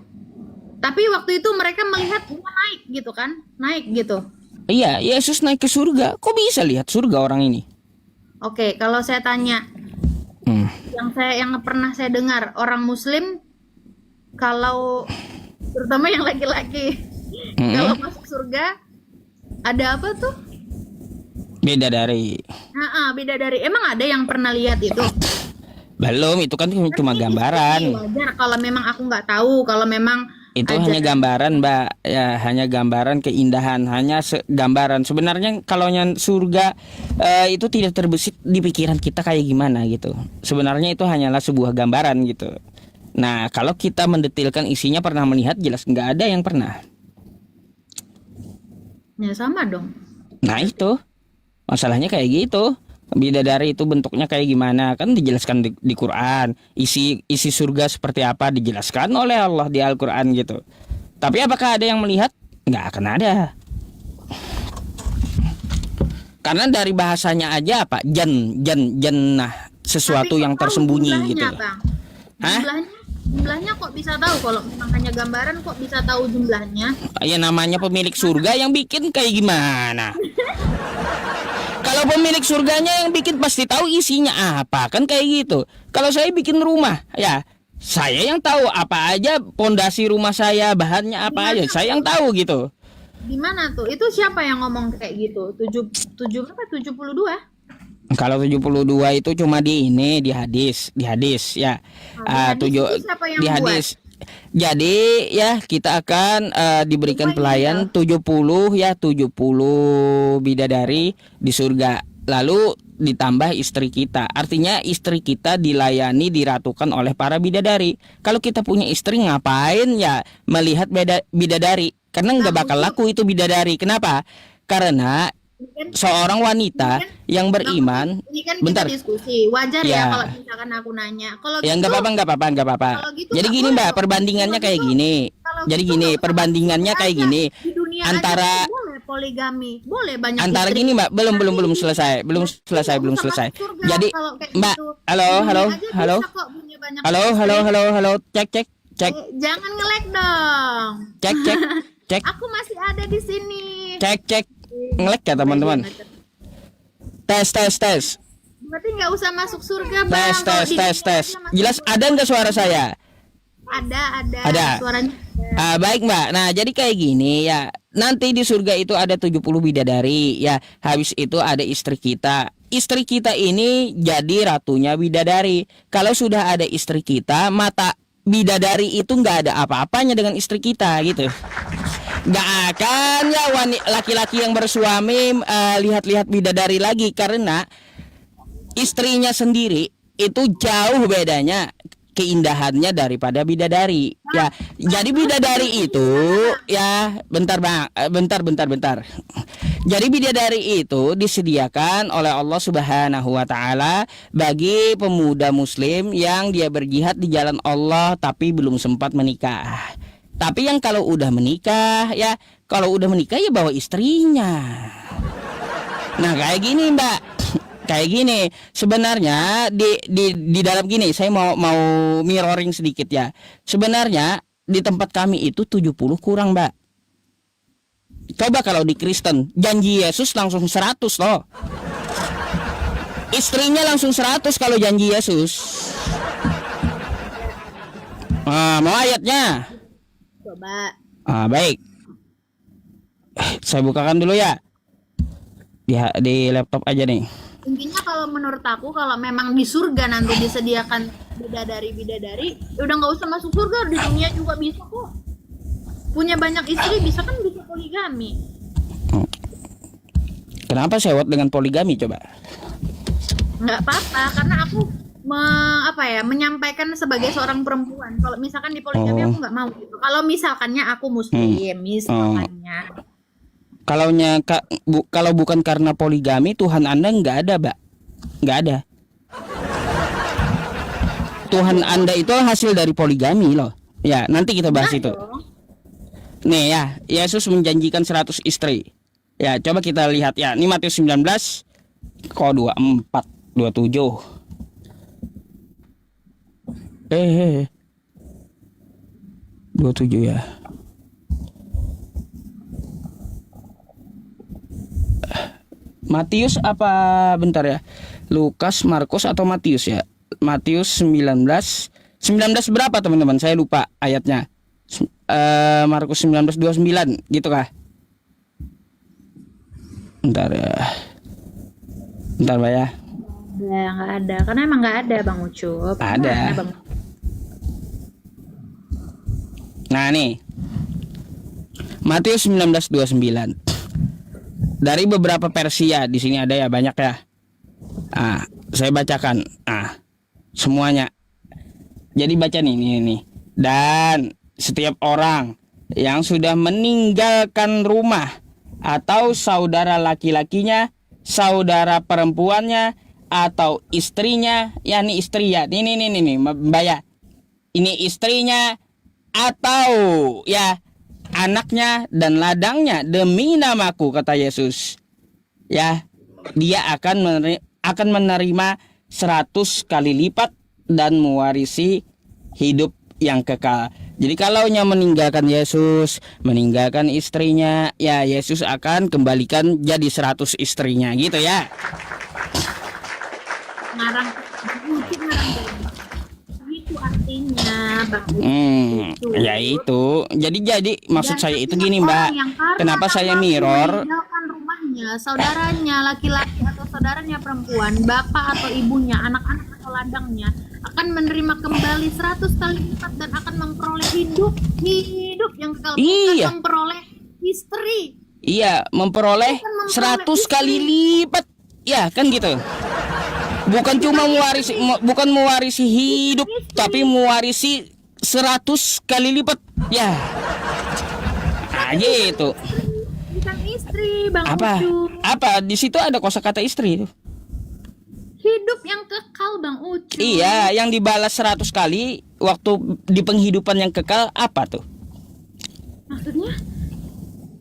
Tapi waktu itu mereka melihat naik gitu kan? Naik gitu. Iya, Yesus naik ke surga. Kok bisa lihat surga orang ini? Oke, kalau saya tanya, yang pernah saya dengar orang Muslim, kalau terutama yang laki-laki, kalau masuk surga ada apa tuh? Beda dari. Beda dari. Emang ada yang pernah lihat itu? Belum, itu kan cuma Ini gambaran. wajar kalau memang aku nggak tahu, kalau memang Itu aja. hanya gambaran, Mbak. Ya, hanya gambaran keindahan, hanya gambaran. Sebenarnya kalau yang surga itu tidak terbesit di pikiran kita kayak gimana gitu. Sebenarnya itu hanyalah sebuah gambaran gitu. Nah, kalau kita mendetilkan isinya, pernah melihat, jelas nggak ada yang pernah. Ya sama dong. Nah, itu masalahnya kayak gitu. Bidadari itu bentuknya kayak gimana, kan dijelaskan di Quran. Isi surga seperti apa dijelaskan oleh Allah di Al-Quran gitu. Tapi apakah ada yang melihat? Nggak akan ada. Karena dari bahasanya aja apa? Jannah, sesuatu Tapi yang kok tahu tersembunyi jumlahnya, gitu. Bang? Hah? Jumlahnya kok bisa tahu kalau memang hanya gambaran kok bisa tahu jumlahnya? Ya namanya pemilik surga yang bikin kayak gimana? Kalau pemilik surganya yang bikin pasti tahu isinya apa, kan kayak gitu. Kalau saya bikin rumah, ya saya yang tahu apa aja pondasi rumah saya, bahannya apa aja, saya yang tahu gitu. Di mana tuh? Itu siapa yang ngomong kayak gitu? 72? Kalau 72 itu cuma di hadis ya. Nah, di hadis Tujuh itu siapa yang di buat? hadis. Jadi ya kita akan diberikan pelayan 70 bidadari di surga. Lalu ditambah istri kita. Artinya istri kita dilayani, diratukan oleh para bidadari. Kalau kita punya istri ngapain ya melihat bidadari? Karena nggak bakal laku itu bidadari. Kenapa? Karena Ini kan- seorang wanita yang beriman. Ini kan Bentar. kita diskusi. Wajar ya Ya. kalau misalkan aku nanya. Kalau Ya nggak gitu, apa-apa. kalau gitu Jadi nggak gini boleh Mbak, dong. perbandingannya Kalau kayak gitu- gini. kalau Jadi gitu gini, nggak usah perbandingannya masuk kayak aja. gini. Di dunia Antara aja boleh poligami, boleh banyak Antara istri. gini Mbak, belum Tapi selesai, belum nggak selesai. usah masuk surga Jadi kalau kayak Mbak, gitu. halo, Di dunia halo, aja halo, bisa kok punya banyak halo, istri. cek. Jangan nge-lag dong. Cek. Aku masih ada di sini. Cek. Ngelek ya teman-teman. Tes. Berarti nggak usah masuk surga, Bang. Kalau di dunia Tes. aja masuk Jelas surga. ada nggak suara saya? Ada. Suaranya ada. Baik Mbak. Nah jadi kayak gini ya. Nanti di surga itu ada 70 bidadari ya. Habis itu ada istri kita. Istri kita ini jadi ratunya bidadari. Kalau sudah ada istri kita, mata bidadari itu nggak ada apa-apanya dengan istri kita gitu. Nggak akan ya laki-laki yang bersuami lihat-lihat bidadari lagi, karena istrinya sendiri itu jauh bedanya keindahannya daripada bidadari ya. Jadi bidadari itu ya bentar. Jadi bidadari itu disediakan oleh Allah Subhanahu wa taala bagi pemuda muslim yang dia berjihad di jalan Allah tapi belum sempat menikah. Tapi yang kalau udah menikah ya bawa istrinya. Nah kayak gini Mbak, kayak gini sebenarnya di dalam gini saya mau mirroring sedikit ya. Sebenarnya di tempat kami itu 70 kurang Mbak. Coba kalau di Kristen janji Yesus langsung 100 loh. Istrinya langsung 100 kalau janji Yesus. Mau ayatnya? Coba. Baik. Saya bukakan dulu ya. Di laptop aja nih. Intinya kalau menurut aku kalau memang di surga nanti disediakan bidadari, udah nggak usah masuk surga, di dunia juga bisa kok. Punya banyak istri bisa kan, bisa poligami. Kenapa sewot dengan poligami coba? Nggak apa-apa karena aku menyampaikan sebagai seorang perempuan. Kalau misalkan di poligami aku nggak mau gitu. Kalau misalkannya aku muslim, misalkannya. Kalau bukan karena poligami, Tuhan Anda nggak ada, Mbak. Nggak ada. Tuhan Anda itu hasil dari poligami loh. Ya, nanti kita bahas itu. Nih ya, Yesus menjanjikan 100 istri. Ya, coba kita lihat ya. Ini Matius 19 kok 24, 27. 27 ya. Matius apa bentar ya? Lukas, Markus atau Matius ya? Matius 19 berapa teman-teman? Saya lupa ayatnya. Markus 19:29 gitu kah? Bentar ya. Bentar Pak ya. nggak ada. Karena emang nggak ada Bang Ucup. Ada. Mana, Bang? Nah nih, Matius 19:29. Dari beberapa versi ya, di sini ada ya, banyak ya. Saya bacakan. Semuanya. Jadi baca nih. Dan setiap orang yang sudah meninggalkan rumah atau saudara laki-lakinya, saudara perempuannya, atau istrinya, ya nih istri ya, nih Mbak ya. Ini istrinya atau ya anaknya dan ladangnya demi namaku, kata Yesus, ya dia akan menerima 100 kali lipat dan mewarisi hidup yang kekal. Jadi kalau meninggalkan Yesus, meninggalkan istrinya, ya Yesus akan kembalikan jadi 100 istrinya gitu ya. Ngarang Ucup ngarang itu artinya Bang Ucup. Ya itu. Jadi maksud Dan saya itu setiap gini, orang Mbak. yang karena Kenapa saya mampu mirror? meninggalkan rumahnya, saudaranya laki-laki atau saudaranya perempuan, bapak atau ibunya, anak-anak atau ladangnya akan menerima kembali 100 kali lipat dan akan memperoleh hidup yang kekal. Iya. Bukan memperoleh istri. Iya, memperoleh 100 kali lipat. Ya, kan gitu. Bukan cuma mewarisi hidup, tapi mewarisi 100 kali lipat. Ya. Gitu. Bukan istri, Bang Apa? Ucup. Apa? Di situ ada kosakata istri itu. Hidup yang kekal, Bang Ucup. Iya, yang dibalas 100 kali waktu di penghidupan yang kekal apa tuh? Maksudnya?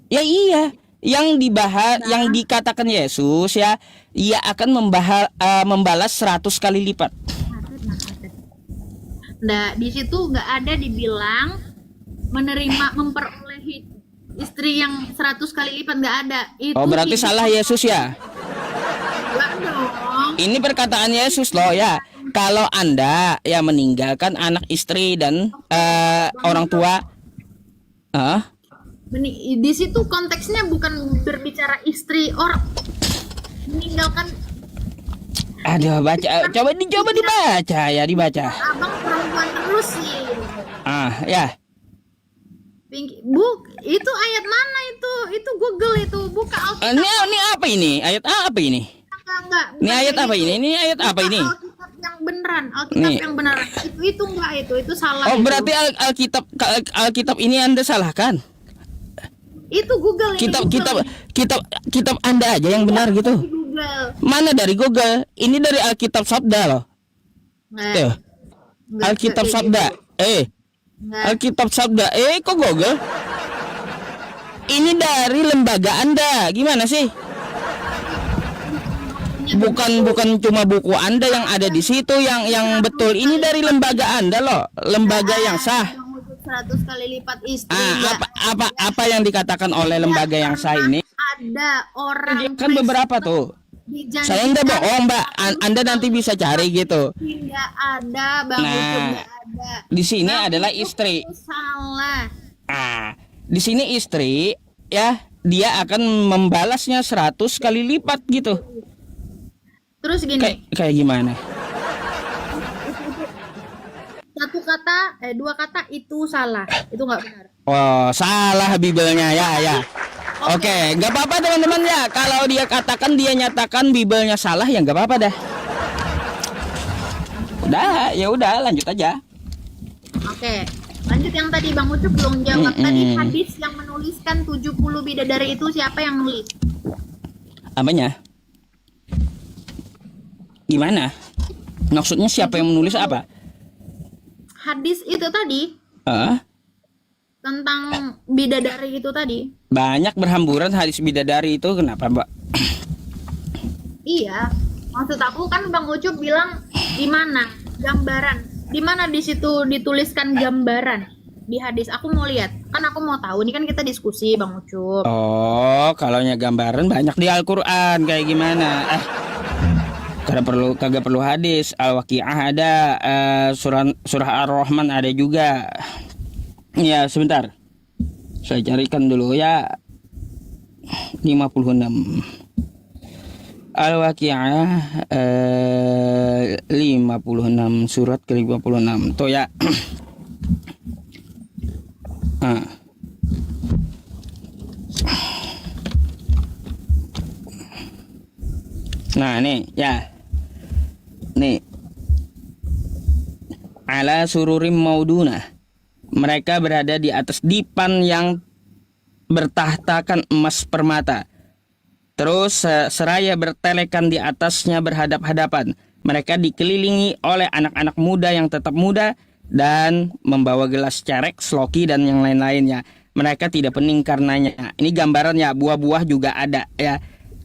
Ya iya, yang dibahas, yang dikatakan Yesus ya, ia akan membalas 100 kali lipat. Nah, di situ nggak ada dibilang memperoleh istri yang 100 kali lipat, nggak ada. Itu Oh, berarti hidup salah Yesus ya? Nggak dong. Ini perkataan Yesus loh ya. Kalau Anda ya meninggalkan anak, istri dan orang tua, Di situ konteksnya bukan berbicara istri orang meninggalkan. aduh, coba dibaca ya, dibaca. Abang perempuan terus sih. Ya. Itu ayat mana itu? Itu Google itu, buka Alkitab. Ini apa ini? Ayat apa ini? Enggak. Ini ayat apa ini? Ini ayat apa ini? Alkitab yang beneran, Alkitab Nih. yang beneran. Itu enggak, itu salah. Oh, itu. berarti Alkitab ini Anda salahkan. Itu Google ini. Kitab Anda aja yang benar gitu. Google. Mana dari Google? Ini dari Alkitab Sabda loh. Tuh. Alkitab Sabda. Alkitab Sabda. Kok Google? Ini dari lembaga Anda. Gimana sih? Bukan cuma buku Anda yang ada di situ yang betul. Ini dari lembaga Anda loh, lembaga yang sah. 100 kali lipat istri. Apa yang dikatakan oleh lembaga yang sah ini? Ada orang Kan beberapa tuh. Saya nggak bohong, Mbak. Anda nanti bisa cari gitu. Tidak ada, Bang Ucup, nggak ada. Di sini Bang adalah Ucup istri. itu salah. Di sini istri ya, dia akan membalasnya 100 kali lipat gitu. Terus gini, Kayak gimana? dua kata itu salah, itu nggak benar. Oh, salah Bibelnya ya. Oke, nggak apa-apa teman-teman ya. Kalau dia katakan, dia nyatakan Bibelnya salah, ya nggak apa-apa dah. Udah, lanjut aja. Oke, lanjut yang tadi Bang Ucup belum jawab. Tadi hadis yang menuliskan 70 bidadari itu siapa yang nulis? Apanya? Gimana? Maksudnya siapa yang menulis apa? Hadis itu tadi tentang bidadari itu tadi. Banyak berhamburan hadis bidadari itu, kenapa, Mbak? Iya, maksud aku kan Bang Ucup bilang di mana gambaran, di mana di situ dituliskan gambaran di hadis. Aku mau lihat, kan aku mau tahu. Ini kan kita diskusi Bang Ucup. Oh, kalau gambaran banyak di Al-Qur'an, kayak gimana? Kagak perlu hadis. Al-Waqiah ada, surah Ar-Rahman ada juga. Ya, sebentar. Saya carikan dulu ya. 56. Al-Waqi'ah 56 surat ke 56 tuh ya. Ah. Nah, nih ya. Nih. Ala sururim maudunah. Mereka berada di atas dipan yang bertahtakan emas permata. Terus seraya bertelekan di atasnya berhadap-hadapan. Mereka dikelilingi oleh anak-anak muda yang tetap muda dan membawa gelas cerek, sloki dan yang lain-lainnya. Mereka tidak pening karenanya. Ini gambarannya, buah-buah juga ada ya.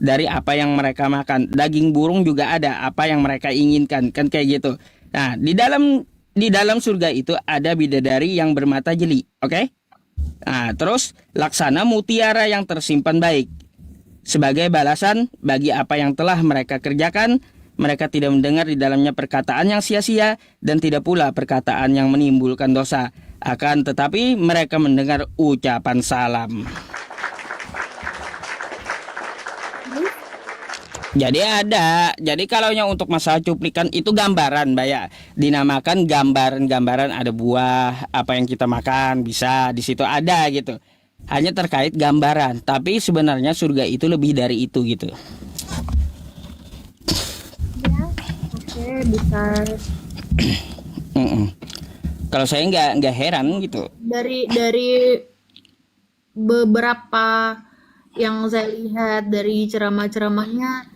Dari apa yang mereka makan, daging burung juga ada, apa yang mereka inginkan, kan kayak gitu. Nah, di dalam surga itu ada bidadari yang bermata jeli, oke? Nah, terus laksana mutiara yang tersimpan baik. Sebagai balasan bagi apa yang telah mereka kerjakan, mereka tidak mendengar di dalamnya perkataan yang sia-sia dan tidak pula perkataan yang menimbulkan dosa. Akan tetapi mereka mendengar ucapan salam. Jadi kalau yang untuk masalah cuplikan itu gambaran, Mbak ya. Dinamakan gambaran-gambaran, ada buah apa yang kita makan bisa di situ ada gitu. Hanya terkait gambaran, tapi sebenarnya surga itu lebih dari itu gitu. Ya, oke, bisa. Kalau saya nggak heran gitu. Dari beberapa yang saya lihat dari ceramah-ceramahnya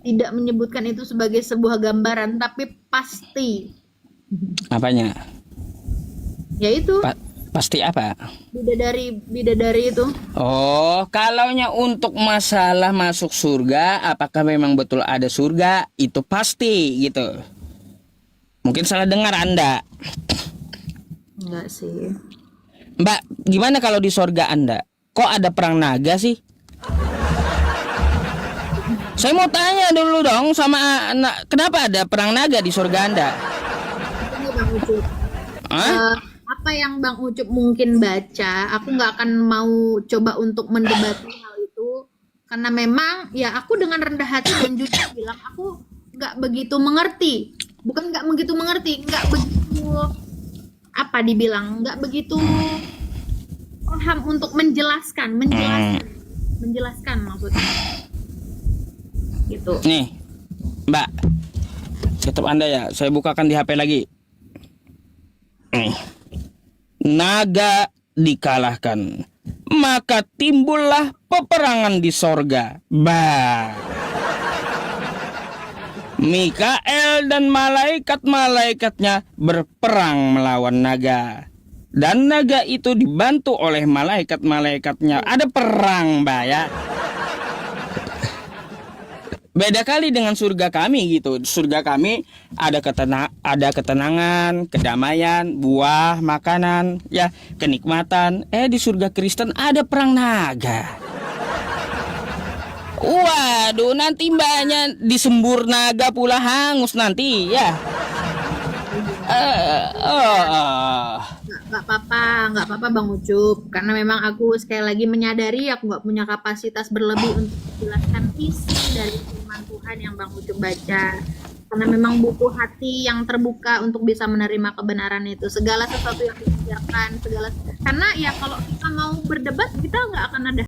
tidak menyebutkan itu sebagai sebuah gambaran, tapi pasti, Apanya? yaitu Pasti apa? bidadari itu. Oh, kalaunya untuk masalah masuk surga, apakah memang betul ada surga? Itu pasti gitu. Mungkin salah dengar Anda. Enggak sih. Mbak, gimana kalau di surga Anda? Kok ada perang naga sih? Saya mau tanya dulu dong sama anak, kenapa ada perang naga di surga Anda? Ini Bang Ucup. Apa yang Bang Ucup mungkin baca, aku nggak akan mau coba untuk mendebati hal itu, karena memang ya aku dengan rendah hati dan jujur bilang aku nggak begitu mengerti, bukan nggak begitu mengerti, nggak begitu apa dibilang, nggak begitu paham untuk menjelaskan maksudnya gitu. Nih, Mbak, tutup Anda ya, saya bukakan di HP lagi. Nih. Naga dikalahkan, maka timbullah peperangan di sorga. Mikael dan malaikat-malaikatnya berperang melawan naga. Dan naga itu dibantu oleh malaikat-malaikatnya. Ada perang, Mbak ya. Beda kali dengan surga kami gitu. Surga kami ada ketenangan, kedamaian, buah, makanan, ya, kenikmatan. Di surga Kristen ada perang naga. Waduh, nanti mbaknya disembur naga pula hangus nanti ya. Nggak apa-apa Bang Ucup, karena memang aku sekali lagi menyadari aku nggak punya kapasitas berlebih untuk menjelaskan isi dari firman Tuhan yang Bang Ucup baca, karena memang butuh hati yang terbuka untuk bisa menerima kebenaran itu, segala sesuatu yang dipikirkan, karena ya kalau kita mau berdebat kita nggak akan ada